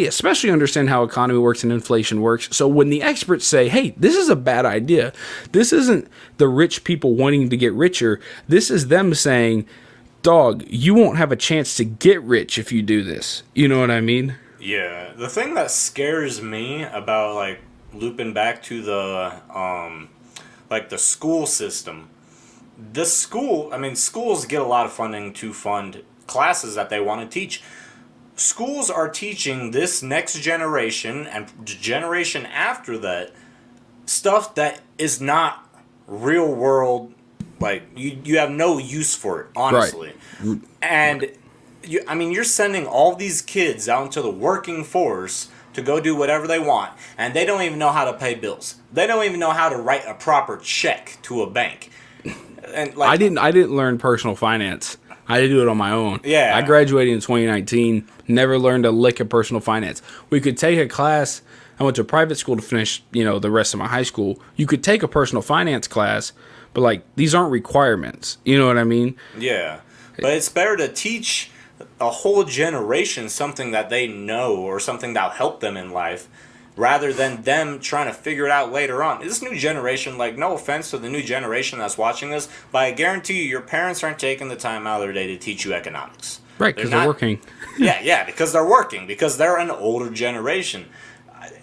especially understand how economy works and inflation works. So when the experts say, hey, this is a bad idea, this isn't the rich people wanting to get richer. This is them saying, dog, you won't have a chance to get rich if you do this. You know what I mean? Yeah. The thing that scares me about, like, looping back to the, like, the school system. Schools get a lot of funding to fund classes that they want to teach. Schools are teaching this next generation and generation after that stuff that is not real world. Like, you have no use for it, honestly. Right. And you're sending all these kids out into the working force to go do whatever they want, and they don't even know how to pay bills. They don't even know how to write a proper check to a bank. And like, I didn't learn personal finance. I had to do it on my own. Yeah. I graduated in 2019, never learned a lick of personal finance. We could take a class. I went to a private school to finish, the rest of my high school. You could take a personal finance class, but, like, these aren't requirements. You know what I mean? Yeah. But it's better to teach a whole generation something that they know or something that'll help them in life, rather than them trying to figure it out later on. This new generation, like, no offense to the new generation that's watching this, but I guarantee you your parents aren't taking the time out of their day to teach you economics. Right, because they're working. yeah, because they're working, because they're an older generation.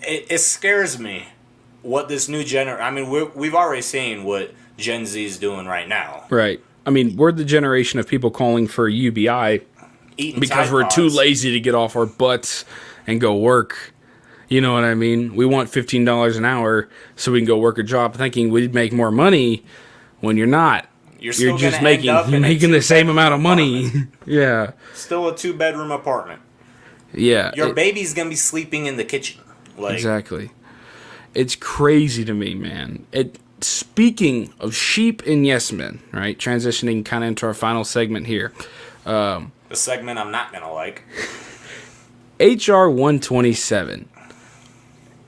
It scares me what this new generation... I mean, we've already seen what Gen Z is doing right now. Right. I mean, we're the generation of people calling for UBI because we're too lazy to get off our butts and go work. You know what I mean? We want $15 an hour so we can go work a job thinking we'd make more money when you're not. You're just making the same amount of money. Yeah. Still a 2-bedroom apartment. Yeah. Your baby's going to be sleeping in the kitchen. Like, exactly. It's crazy to me, man. Speaking of sheep and yes men, right? Transitioning kind of into our final segment here. The segment I'm not going to like. HR 127.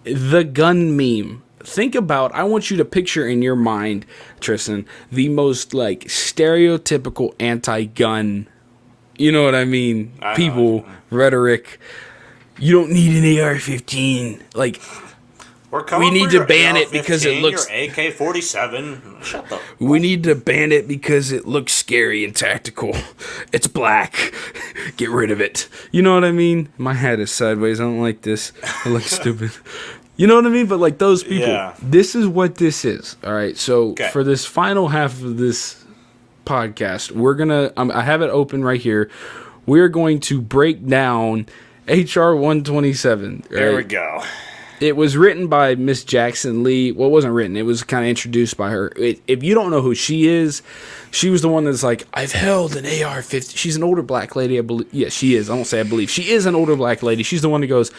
The gun meme. I want you to picture in your mind, Tristan, the most, like, stereotypical anti-gun, you know what I mean? People, rhetoric. You don't need an AR-15. Like, we need to ban it because it looks... Your AK-47. Shut the... We need to ban it because it looks scary and tactical. It's black. Get rid of it. You know what I mean? My hat is sideways. I don't like this. It looks stupid. You know what I mean? But, like, those people, This is what this is. All right. So for this final half of this podcast, we're going to, I have it open right here. We're going to break down HR 127. Right? There we go. It was written by Miss Jackson Lee. Well, it wasn't written. It was kind of introduced by her. If you don't know who she is, she was the one that's like, I've held an AR-15. She's an older black lady, I believe. Yeah, she is. I won't say I believe. She is an older black lady. She's the one that goes,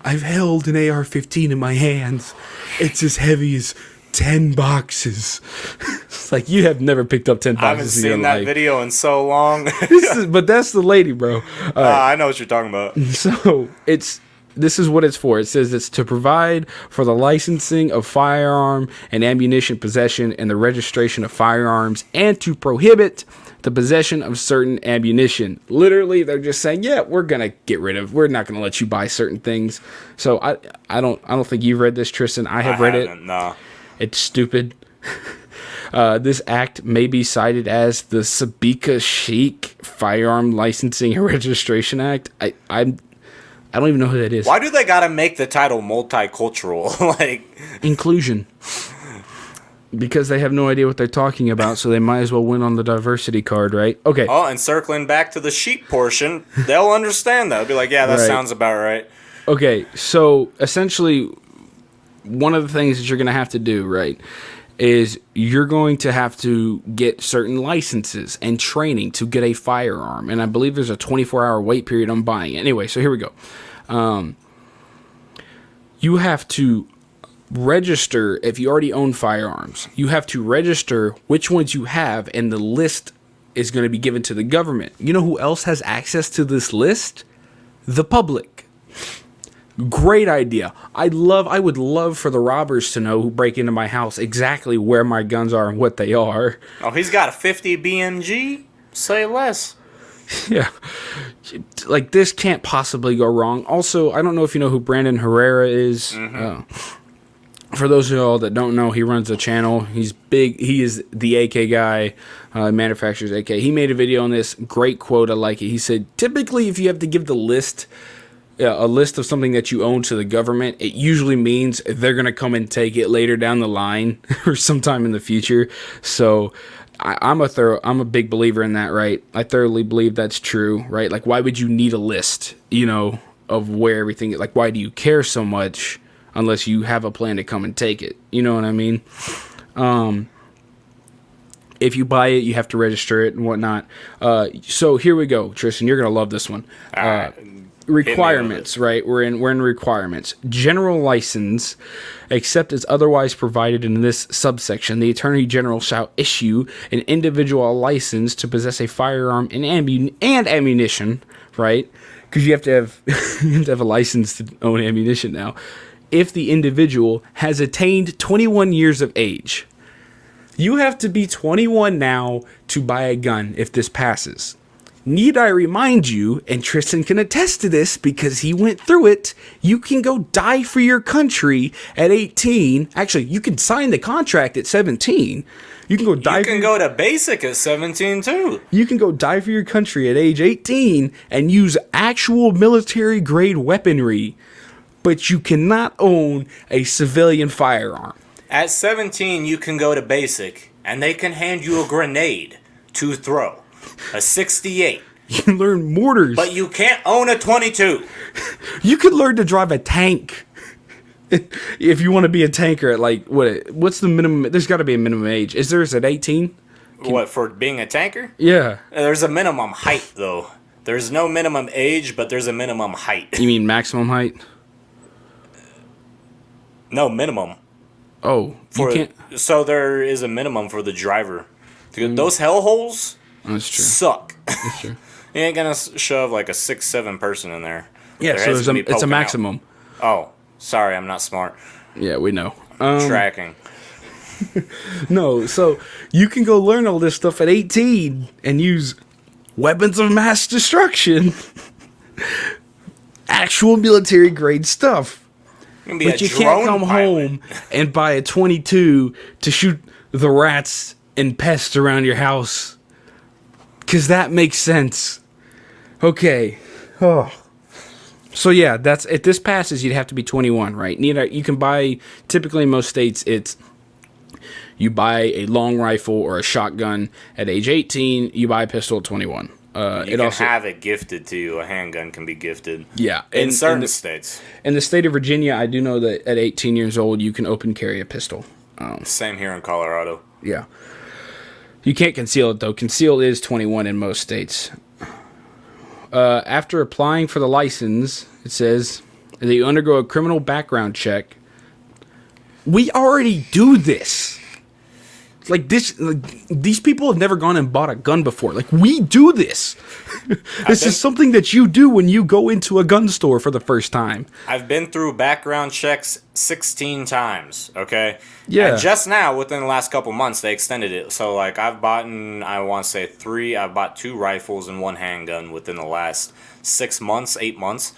I've held an AR-15 in my hands. It's as heavy as 10 boxes. It's like, you have never picked up 10 boxes. I haven't seen that video in so long. But that's the lady, bro. I know what you're talking about. So, this is what it's for. It says it's to provide for the licensing of firearm and ammunition possession and the registration of firearms and to prohibit the possession of certain ammunition. Literally, they're just saying, yeah, we're not going to let you buy certain things. So I don't think you've read this, Tristan. I have read it. No. It's stupid. This act may be cited as the Sabika Sheikh Firearm Licensing and Registration Act. I don't even know who that is. Why do they gotta make the title multicultural? Like, inclusion. Because they have no idea what they're talking about, so they might as well win on the diversity card, right? Okay. Oh, and circling back to the sheep portion, they'll understand that. They'll be like, yeah, that sounds about right. Okay, so essentially, one of the things that you're going to have to do, right, is you're going to have to get certain licenses and training to get a firearm. And I believe there's a 24-hour wait period on buying it. Anyway, so here we go. you have to register if you already own firearms. You have to register which ones you have, and the list is going to be given to the government. You know who else has access to this list? The public. Great idea. I would love for the robbers to know who break into my house exactly where my guns are and what they are. Oh, he's got a 50 BMG? Say less. Yeah. Like, this can't possibly go wrong. Also, I don't know if you know who Brandon Herrera is. For those of y'all that don't know, he runs a channel. He's big. He is the AK guy, manufactures AK. He made a video on this. Great quote. I like it. He said, typically, if you have to give the list, a list of something that you own to the government, it usually means they're going to come and take it later down the line or sometime in the future. So I'm a big believer in that, right? I thoroughly believe that's true, right? Like, why would you need a list, of where everything, like, why do you care so much unless you have a plan to come and take it? You know what I mean? If you buy it, you have to register it and whatnot. So here we go, Tristan, you're going to love this one. Requirements, right? We're in requirements. General license, except as otherwise provided in this subsection, the Attorney General shall issue an individual license to possess a firearm and ammunition, right? Because you have to have a license to own ammunition now. If the individual has attained 21 years of age. You have to be 21 now to buy a gun if this passes. Need I remind you, and Tristan can attest to this because he went through it, you can go die for your country at 18. Actually, you can sign the contract at 17. You can go die. You can go to basic at 17 too. You can go die for your country at age 18 and use actual military grade weaponry, but you cannot own a civilian firearm. At 17, you can go to basic, and they can hand you a grenade to throw. A 68. You can learn mortars. But you can't own a 22. You could learn to drive a tank. If you want to be a tanker at, like, what's the minimum? There's got to be a minimum age. Is there at 18? What, for being a tanker? Yeah. There's a minimum height, though. There's no minimum age, but there's a minimum height. You mean maximum height? No, minimum. Oh, you can't. So there is a minimum for the driver. Those hellholes That's true. suck. That's true. You ain't gonna shove like a 6'7" person in there. Yeah, Their so it's a maximum. Out. Oh, sorry, I'm not smart. Yeah, we know. Tracking. No, so you can go learn all this stuff at 18 and use weapons of mass destruction. Actual military grade stuff. But you can't come home and buy a 22 to shoot the rats and pests around your house. Because that makes sense. Okay. Oh. So yeah, that's if this passes, you'd have to be 21, right? You can buy, typically in most states, it's you buy a long rifle or a shotgun at age 18, you buy a pistol at 21. You can also have it gifted to you. A handgun can be gifted. Yeah. In certain states. In the state of Virginia, I do know that at 18 years old, you can open carry a pistol. Same here in Colorado. Yeah. You can't conceal it, though. Conceal is 21 in most states. After applying for the license, it says that you undergo a criminal background check. We already do this. Like these people have never gone and bought a gun before. Like, we do this. This is something that you do when you go into a gun store for the first time. I've been through background checks 16 times, okay? Yeah. And just now, within the last couple months, they extended it. So, like, I've bought 2 rifles and 1 handgun within the last 6 months, 8 months.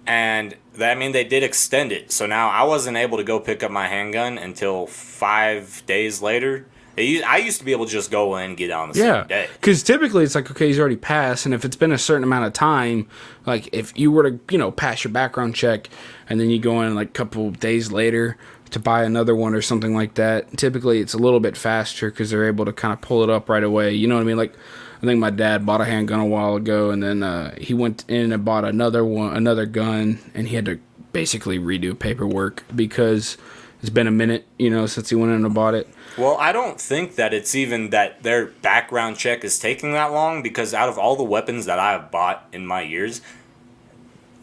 And they did extend it. So now I wasn't able to go pick up my handgun until 5 days later. I used to be able to just go in and get on the same day. Because typically it's like, okay, he's already passed, and if it's been a certain amount of time, like if you were to, pass your background check, and then you go in like a couple days later to buy another one or something like that, typically it's a little bit faster because they're able to kind of pull it up right away. You know what I mean? Like, I think my dad bought a handgun a while ago, and then he went in and bought another gun, and he had to basically redo paperwork because it's been a minute, since he went in and bought it. Well, I don't think that it's even that their background check is taking that long, because out of all the weapons that I have bought in my years,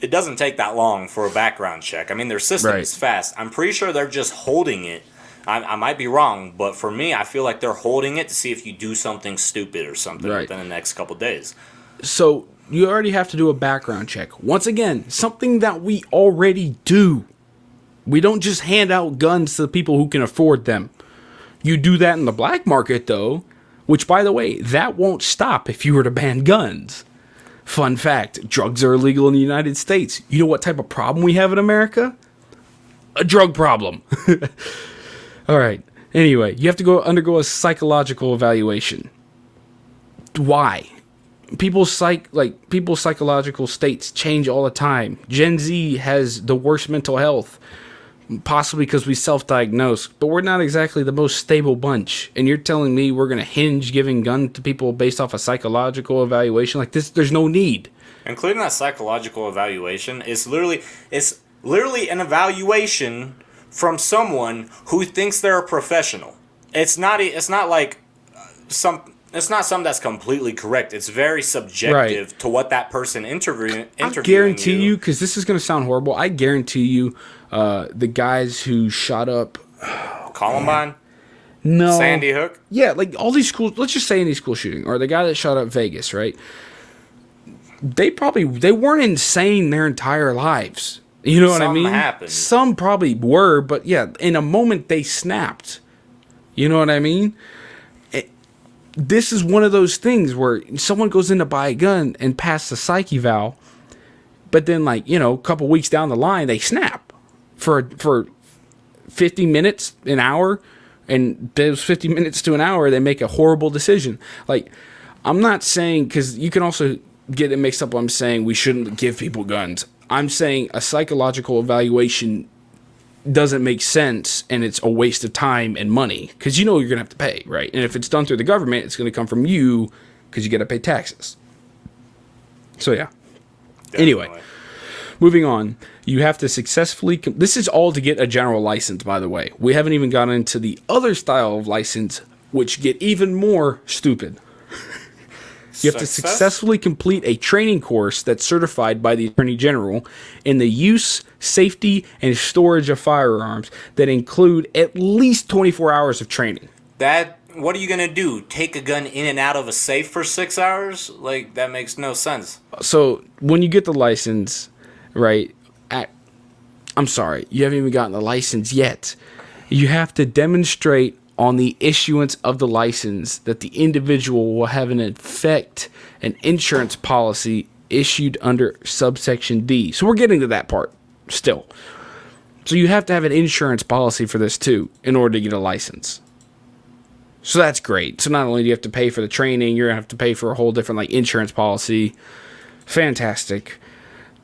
it doesn't take that long for a background check. I mean, their system Right. is fast. I'm pretty sure they're just holding it. I might be wrong, but for me, I feel like they're holding it to see if you do something stupid or something Right. within the next couple days. So you already have to do a background check. Once again, something that we already do. We don't just hand out guns to the people who can afford them. You do that in the black market, though, which, by the way, that won't stop if you were to ban guns. Fun fact, drugs are illegal in the United States. You know what type of problem we have in America? A drug problem. All right. Anyway, you have to undergo a psychological evaluation. Why? People's psychological states change all the time. Gen Z has the worst mental health, possibly because we self-diagnose, but we're not exactly the most stable bunch. And you're telling me we're going to hinge giving gun to people based off a psychological evaluation like this? There's no need. Including that psychological evaluation is literally an evaluation from someone who thinks they're a professional. It's not like something that's completely correct. It's very subjective to what that person interviewing. I guarantee you, because this is going to sound horrible, I guarantee you the guys who shot up Columbine, no Sandy Hook. Yeah, like all these schools, let's just say any school shooting, or the guy that shot up Vegas, right? They weren't insane their entire lives. You know what I mean? Happened. Some probably were, but yeah, in a moment they snapped. You know what I mean? This is one of those things where someone goes in to buy a gun and pass the psych eval, but then, like, you know, a couple weeks down the line, they snap for 50 minutes, an hour, and those 50 minutes to an hour, they make a horrible decision. Like, I'm not saying, because you can also get it mixed up. I'm saying we shouldn't give people guns. I'm saying a psychological evaluation doesn't make sense, and it's a waste of time and money, because you know you're going to have to pay, right? And if it's done through the government, it's going to come from you because you got to pay taxes. So, yeah. Definitely. Anyway, moving on. You have to successfully... this is all to get a general license, by the way. We haven't even gotten into the other style of license, which get even more stupid. You have to successfully complete a training course that's certified by the Attorney General in the use, safety, and storage of firearms that include at least 24 hours of training. What are you going to do? Take a gun in and out of a safe for 6 hours? Like, that makes no sense. So, when you get the license, right, I'm sorry, you haven't even gotten the license yet. You have to demonstrate on the issuance of the license that the individual will have an insurance policy issued under subsection D. So we're getting to that part still. So you have to have an insurance policy for this too in order to get a license. So that's great. So not only do you have to pay for the training, you're going to have to pay for a whole different like insurance policy. Fantastic.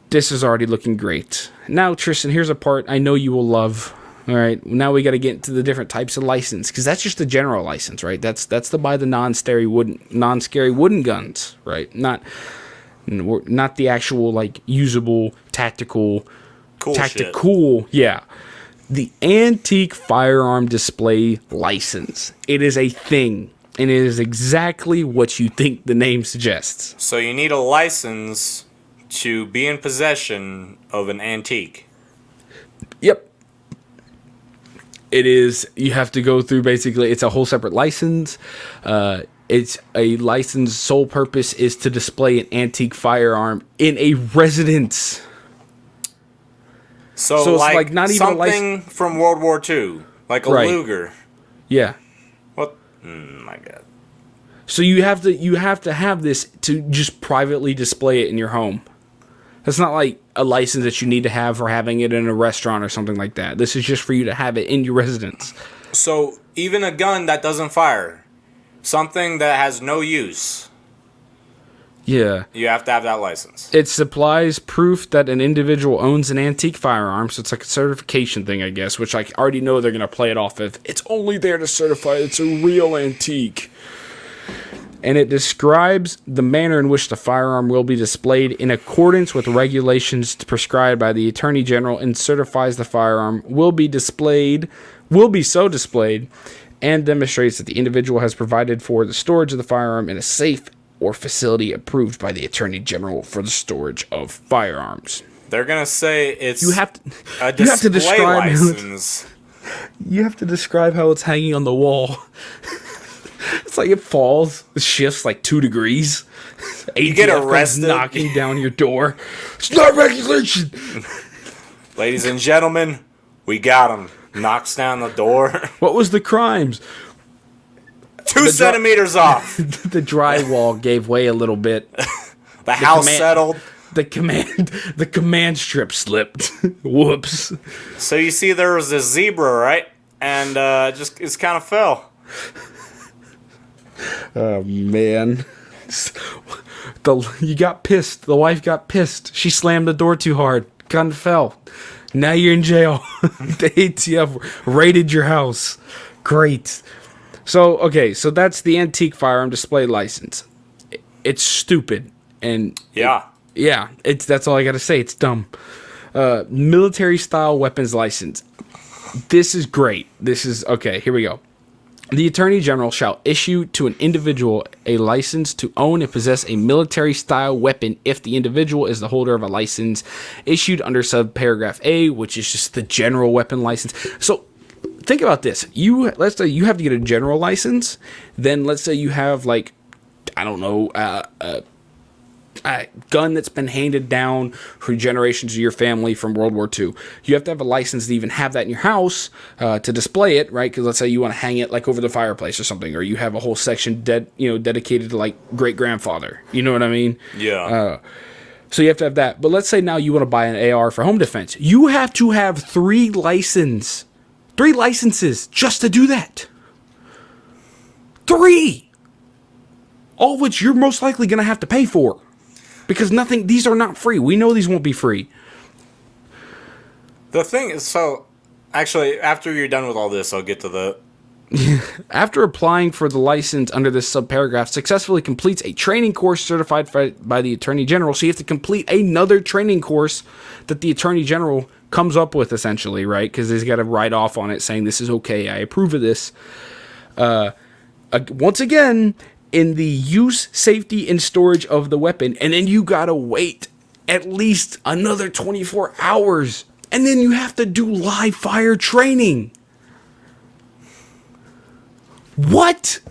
This is already looking great. Now, Tristan, here's a part I know you will love. All right, now we got to get into the different types of license, because that's just the general license, right? That's to buy the non-scary wooden guns, right? Not the actual like usable tactical, yeah. The antique firearm display license. It is a thing, and it is exactly what you think the name suggests. So you need a license to be in possession of an antique. Yep. It is, you have to go through basically, it's a whole separate license. It's a license, sole purpose is to display an antique firearm in a residence. So it's like not even something from World War II, like a Luger. Yeah. What? My God. So you have to have this to just privately display it in your home. That's not like a license that you need to have for having it in a restaurant or something like that. This is just for you to have it in your residence. So even a gun that doesn't fire, something that has no use, yeah, you have to have that license. It supplies proof that an individual owns an antique firearm, so it's like a certification thing, I guess, which I already know they're going to play it off of. It's only there to certify it's a real antique. And it describes the manner in which the firearm will be displayed in accordance with regulations prescribed by the Attorney General, and certifies the firearm will be so displayed, and demonstrates that the individual has provided for the storage of the firearm in a safe or facility approved by the Attorney General for the storage of firearms. They're gonna say it's You have to. a You have to display describe. license. You have to describe how it's hanging on the wall. It's like it falls, it shifts like 2 degrees. You get ATF comes arrested. knocking down your door. It's not regulation. Ladies and gentlemen, we got him. Knocks down the door. What was the crimes? 2 centimeters off. The drywall gave way a little bit. The house command- settled. The command strip slipped. Whoops. So you see, there was this zebra, right? And it's kind of fell. Oh man. You got pissed. The wife got pissed. She slammed the door too hard. Gun fell. Now you're in jail. The ATF raided your house. Great. So that's the antique firearm display license. It's stupid. And Yeah. that's all I gotta say. It's dumb. Military style weapons license. This is great. This is okay. Here we go. The Attorney General shall issue to an individual a license to own and possess a military style weapon if the individual is the holder of a license issued under subparagraph A, which is just the general weapon license. So think about this. Let's say you have to get a general license. Then let's say you have like, I don't know, a gun that's been handed down for generations of your family from World War II. You have to have a license to even have that in your house to display it, right? Because let's say you want to hang it like over the fireplace or something, or you have a whole section dedicated to like great grandfather. You know what I mean? Yeah. So you have to have that. But let's say now you want to buy an AR for home defense. You have to have 3 licenses just to do that. 3, all of which you're most likely going to have to pay for. Because these are not free. We know these won't be free. The thing is, so actually, after you're done with all this, I'll get to the. After applying for the license under this subparagraph, successfully completes a training course certified by the Attorney General. So you have to complete another training course that the Attorney General comes up with, essentially, right? Because he's got to write off on it saying, this is okay, I approve of this. Once again, in the use, safety, and storage of the weapon, and then you gotta wait at least another 24 hours, and then you have to do live fire training. What?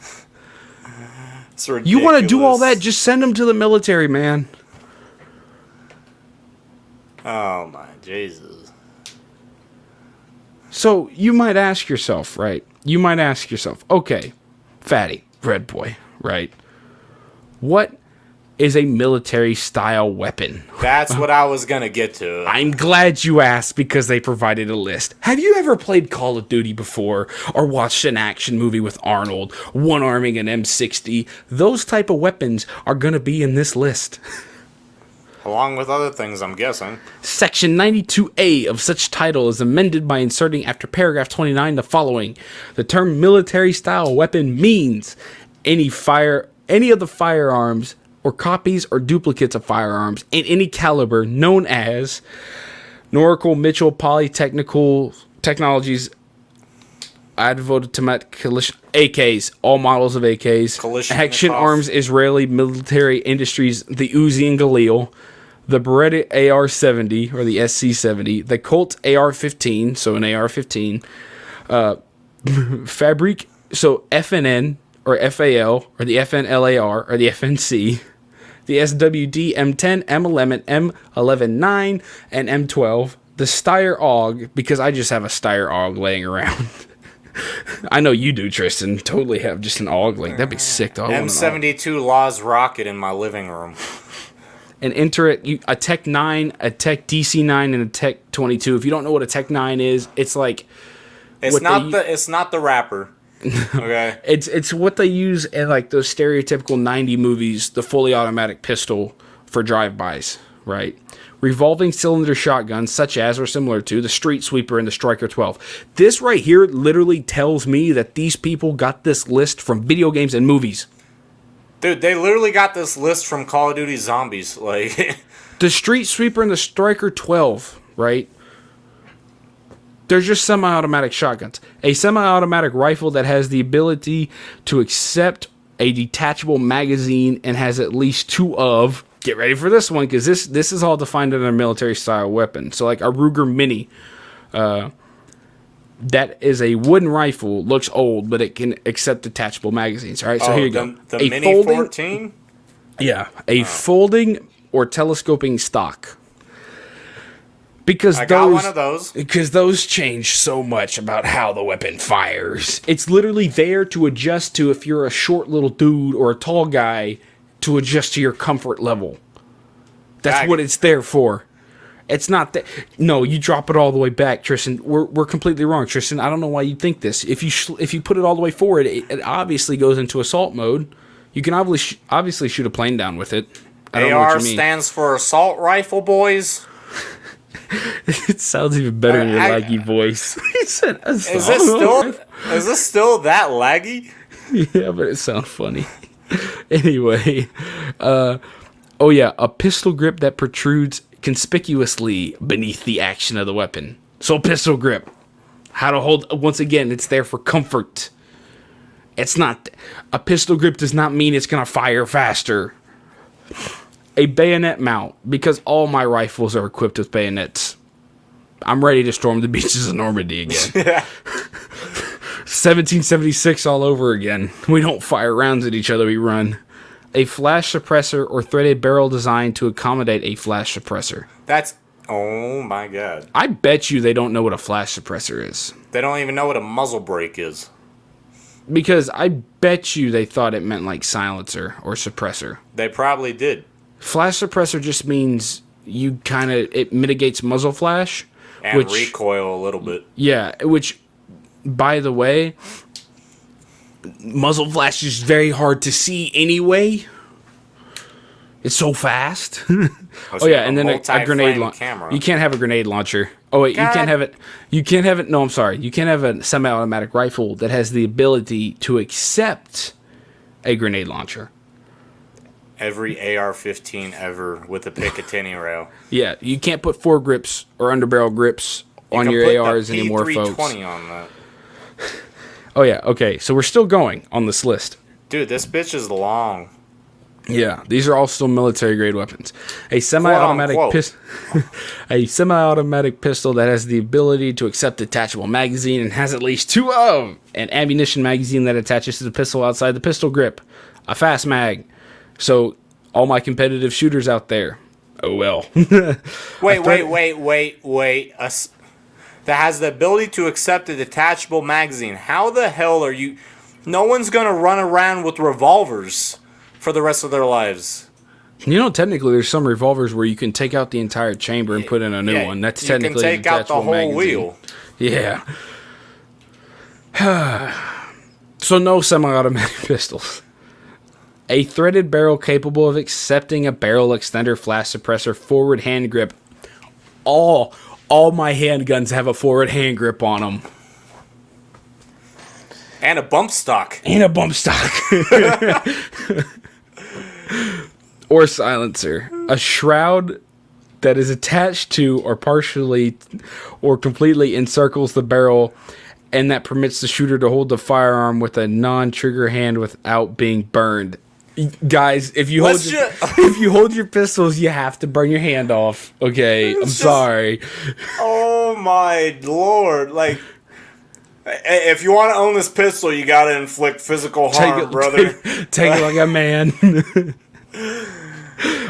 It's ridiculous. You want to do all that? Just send them to the military, man. Oh my Jesus. So you might ask yourself, right? Okay, Fatty, Red Boy, right? What is a military style weapon? That's what I was gonna get to. I'm glad you asked because they provided a list. Have you ever played Call of Duty before or watched an action movie with Arnold, one-arming an M60? Those type of weapons are going to be in this list. Along with other things, I'm guessing. Section 92A of such title is amended by inserting after paragraph 29 the following. The term military style weapon means any of the firearms or copies or duplicates of firearms in any caliber known as Norco Mitchell Polytechnical Technologies Advotomat AKs, all models of AKs, Action Arms Israeli Military Industries, the Uzi and Galil, the Beretta AR-70 or the SC-70, the Colt AR-15, so an AR-15, Fabric, so FNN or FAL or the FNLAR or the FNC, the SWD M10, M11, M11-9, and M12, the Steyr AUG, because I just have a Steyr AUG laying around. I know you do, Tristan. Totally have just an AUG like that'd be sick. M72 Laws rocket in my living room. And enter it a Tech 9, a Tech DC9, and a Tech 22. If you don't know what a Tech 9 is, it's like it's not the rapper. Okay. It's what they use in like those stereotypical 90 movies, the fully automatic pistol for drive-bys, right? Revolving cylinder shotguns such as or similar to the Street Sweeper and the Striker 12. This right here literally tells me that these people got this list from video games and movies. Dude, they literally got this list from Call of Duty Zombies. Like the Street Sweeper and the Striker 12, right? They're just semi-automatic shotguns. A semi-automatic rifle that has the ability to accept a detachable magazine and has at least 2 of get ready for this one, because this is all defined in a military style weapon. So like a Ruger Mini, that is a wooden rifle, looks old, but it can accept detachable magazines. All right, so here you go. The Mini 14? Yeah, a folding or telescoping stock. Because I got one of those. Because those change so much about how the weapon fires. It's literally there to adjust to, if you're a short little dude or a tall guy, to adjust to your comfort level. That's what it's there for. It's not that. No, you drop it all the way back, Tristan. We're completely wrong, Tristan. I don't know why you think this. If you put it all the way forward, it obviously goes into assault mode. You can obviously shoot a plane down with it. I don't know what you mean. stands for assault rifle, boys. It sounds even better in your laggy voice. He said, is this still that laggy? Yeah, but it sounds funny. Anyway, oh yeah, a pistol grip that protrudes conspicuously beneath the action of the weapon. So pistol grip, how to hold. Once again, it's there for comfort. It's not. A pistol grip does not mean it's gonna fire faster. A bayonet mount, because all my rifles are equipped with bayonets. I'm ready to storm the beaches of Normandy again. 1776 all over again. We don't fire rounds at each other, we run. A flash suppressor or threaded barrel designed to accommodate a flash suppressor. Oh my god. I bet you they don't know what a flash suppressor is. They don't even know what a muzzle brake is. Because I bet you they thought it meant like silencer or suppressor. They probably did. Flash suppressor just means it mitigates muzzle flash. And recoil a little bit. Yeah, which, by the way, muzzle flash is very hard to see anyway. It's so fast. Oh yeah, and then a grenade launcher. You can't have a grenade launcher. Oh wait, you can't have it. You can't have it. No, I'm sorry. You can't have a semi-automatic rifle that has the ability to accept a grenade launcher. Every AR-15 ever with a Picatinny rail. Yeah, you can't put foregrips or underbarrel grips on your ARs anymore, folks. P320 on that. Oh yeah, okay. So we're still going on this list. Dude, this bitch is long. Yeah, these are all still military grade weapons. A semi-automatic pistol that has the ability to accept detachable magazine and has at least two of an ammunition magazine that attaches to the pistol outside the pistol grip. A fast mag. So, all my competitive shooters out there, oh well. Wait. That has the ability to accept a detachable magazine. How the hell are you... No one's going to run around with revolvers for the rest of their lives. You know, technically, there's some revolvers where you can take out the entire chamber and put in a new one. That's technically a detachable magazine. You can take out the whole wheel. Yeah. So, no semi-automatic pistols. A threaded barrel capable of accepting a barrel extender flash suppressor forward hand grip. All my handguns have a forward hand grip on them. And a bump stock. Or silencer. A shroud that is attached to or partially or completely encircles the barrel and that permits the shooter to hold the firearm with a non-trigger hand without being burned. Guys, if you hold your pistols, you have to burn your hand off. Okay, I'm sorry. Oh my lord! Like, if you want to own this pistol, you gotta inflict physical harm, brother. Take it like a man.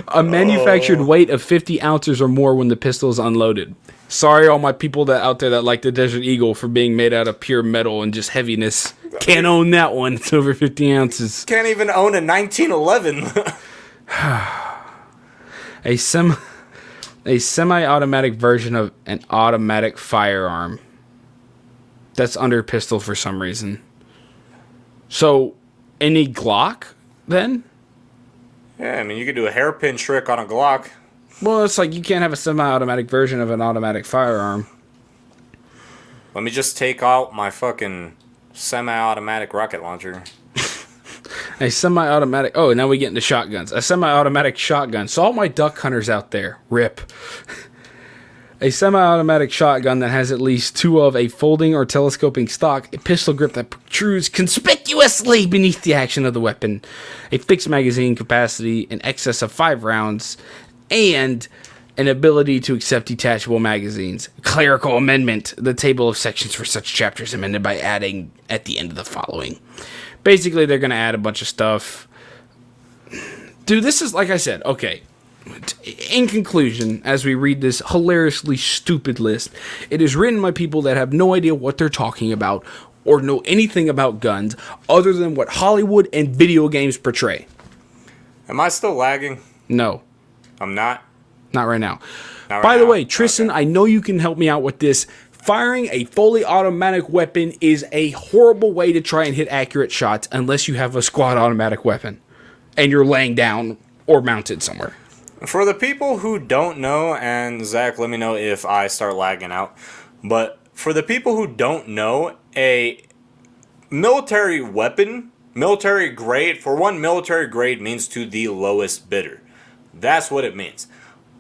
A manufactured weight of 50 ounces or more when the pistol is unloaded. Sorry, all my people out there that like the Desert Eagle for being made out of pure metal and just heaviness. Can't own that one. It's over 50 ounces. Can't even own a 1911. A semi-automatic version of an automatic firearm. That's under pistol for some reason. So, any Glock, then? Yeah, I mean, you could do a hairpin trick on a Glock. Well, it's like you can't have a semi-automatic version of an automatic firearm. Let me just take out my fucking semi-automatic rocket launcher. A semi-automatic... Oh, now we get into shotguns. A semi-automatic shotgun. So all my duck hunters out there, rip. A semi-automatic shotgun that has at least 2 of a folding or telescoping stock, a pistol grip that protrudes conspicuously beneath the action of the weapon, a fixed magazine capacity in excess of 5 rounds, and an ability to accept detachable magazines. Clerical amendment. The table of sections for such chapters amended by adding at the end of the following. Basically, they're going to add a bunch of stuff. Dude, this is, like I said, okay. In conclusion, as we read this hilariously stupid list, it is written by people that have no idea what they're talking about or know anything about guns other than what Hollywood and video games portray. Am I still lagging? No. I'm not? Not right now. Not By right the now? way, Tristan, Okay. I know you can help me out with this. Firing a fully automatic weapon is a horrible way to try and hit accurate shots unless you have a squad automatic weapon and you're laying down or mounted somewhere. For the people who don't know, and Zach, let me know if I start lagging out, but for the people who don't know, a military weapon, military grade, for one, military grade means to the lowest bidder. That's what it means.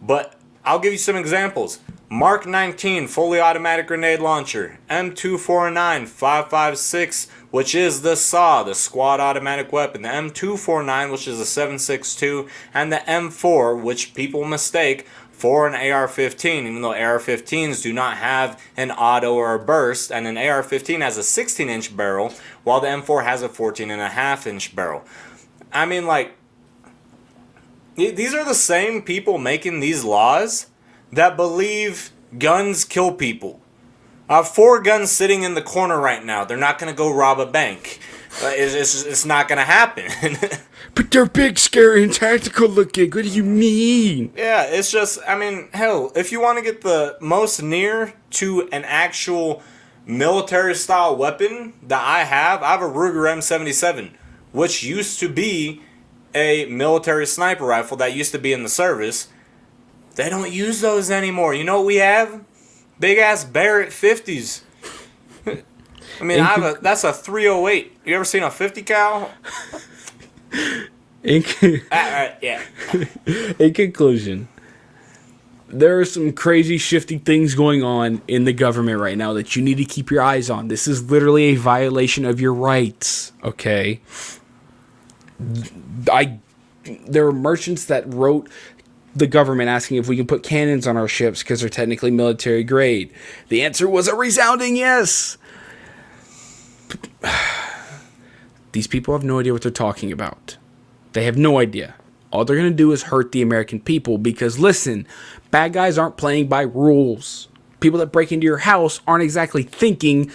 But I'll give you some examples. Mark 19 fully automatic grenade launcher, M249 5.56, which is the SAW, the squad automatic weapon, the M249, which is a 7.62, and the M4, which people mistake for an AR-15, even though AR-15s do not have an auto or a burst, and an AR-15 has a 16-inch barrel, while the M4 has a 14.5-inch barrel. I mean, like, these are the same people making these laws that believe guns kill people. I have 4 guns sitting in the corner right now. They're not going to go rob a bank. It's not going to happen. But they're big, scary, and tactical looking. What do you mean? Yeah, it's just, I mean, hell, if you want to get the most near to an actual military-style weapon that I have a Ruger M77, which used to be a military sniper rifle that used to be in the service. They don't use those anymore. You know what we have? Big ass Barrett 50s. I mean, that's a 308. You ever seen a 50 cal? Yeah. In conclusion, there are some crazy shifty things going on in the government right now that you need to keep your eyes on. This is literally a violation of your rights, okay? There are merchants that wrote the government asking if we can put cannons on our ships because they're technically military grade. The answer was a resounding yes. These people have no idea what they're talking about. They have no idea. All they're going to do is hurt the American people because, listen, bad guys aren't playing by rules. People that break into your house aren't exactly thinking,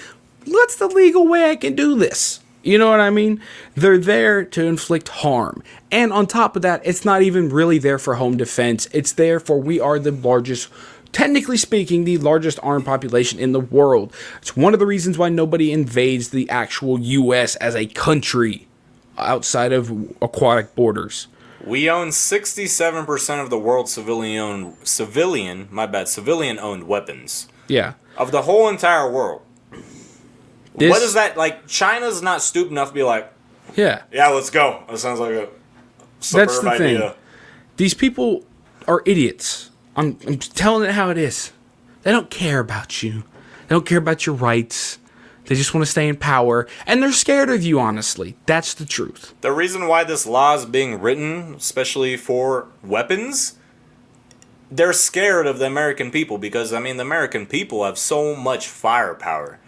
what's the legal way I can do this? You know what I mean? They're there to inflict harm. And on top of that, it's not even really there for home defense. It's there for we are the largest, technically speaking, the largest armed population in the world. It's one of the reasons why nobody invades the actual U.S. as a country outside of aquatic borders. We own 67% of the world's civilian-owned weapons. Yeah. Of the whole entire world. This, what is that? Like, China's not stupid enough to be like, yeah, let's go. That sounds like a superb that's the idea. thing. These people are idiots. I'm telling it how it is. They don't care about you. They don't care about your rights. They just want to stay in power. And they're scared of you, honestly. That's the truth. The reason why this law is being written, especially for weapons, they're scared of the American people because, I mean, the American people have so much firepower.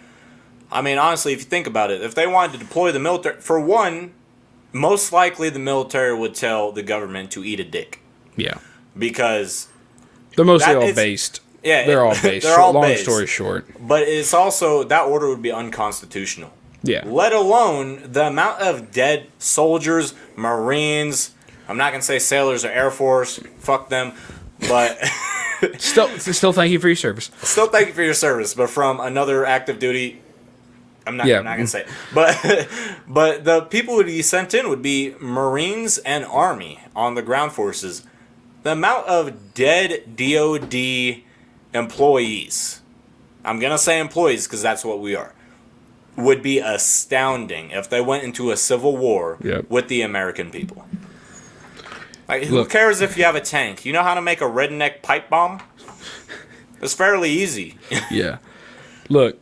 I mean, honestly, if you think about it, if they wanted to deploy the military, for one, most likely the military would tell the government to eat a dick. Yeah. Because they're mostly all based. Yeah. They're all based. They're all long based. story short. But it's also, that order would be unconstitutional. Yeah. Let alone the amount of dead soldiers, Marines, I'm not going to say sailors or Air Force, fuck them, but... Still thank you for your service. Still thank you for your service, but from another active duty... I'm not going to say it. But the people who would be sent in would be Marines and Army on the ground forces. The amount of dead DOD employees, I'm going to say employees because that's what we are, would be astounding if they went into a civil war with the American people. Like, who cares if you have a tank? You know how to make a redneck pipe bomb? It's fairly easy. Yeah. Look,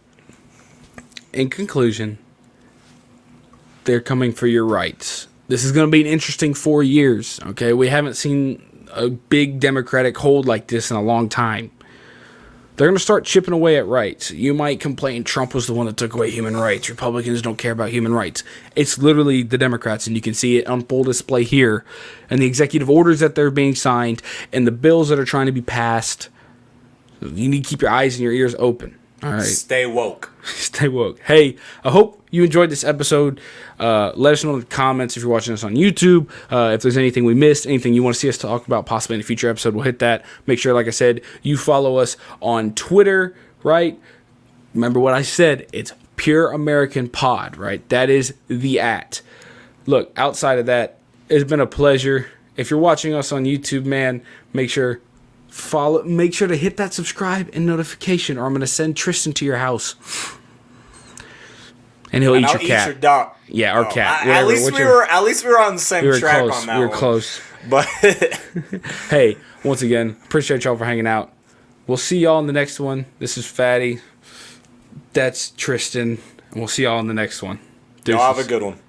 in conclusion, they're coming for your rights. This is going to be an interesting 4 years, okay? We haven't seen a big Democratic hold like this in a long time. They're going to start chipping away at rights. You might complain Trump was the one that took away human rights. Republicans don't care about human rights. It's literally the Democrats, and you can see it on full display here. And the executive orders that they're being signed and the bills that are trying to be passed. You need to keep your eyes and your ears open. All right. Stay woke. Stay woke. Hey, I hope you enjoyed this episode. Let us know in the comments if you're watching us on YouTube. If there's anything we missed, anything you want to see us talk about possibly in a future episode, we'll hit that. Make sure, like I said, you follow us on Twitter, right? Remember what I said. It's Pure American Pod, right? That is the @. Look, outside of that, it's been a pleasure. If you're watching us on YouTube, man, make sure to hit that subscribe and notification, or I'm going to send Tristan to your house. And he'll eat your cat. Your dog. Yeah, our cat. At least we were on the same track close. on that one. We were close. But hey, once again, appreciate y'all for hanging out. We'll see y'all in the next one. This is Fatty. That's Tristan. And we'll see y'all in the next one. Y'all have a good one.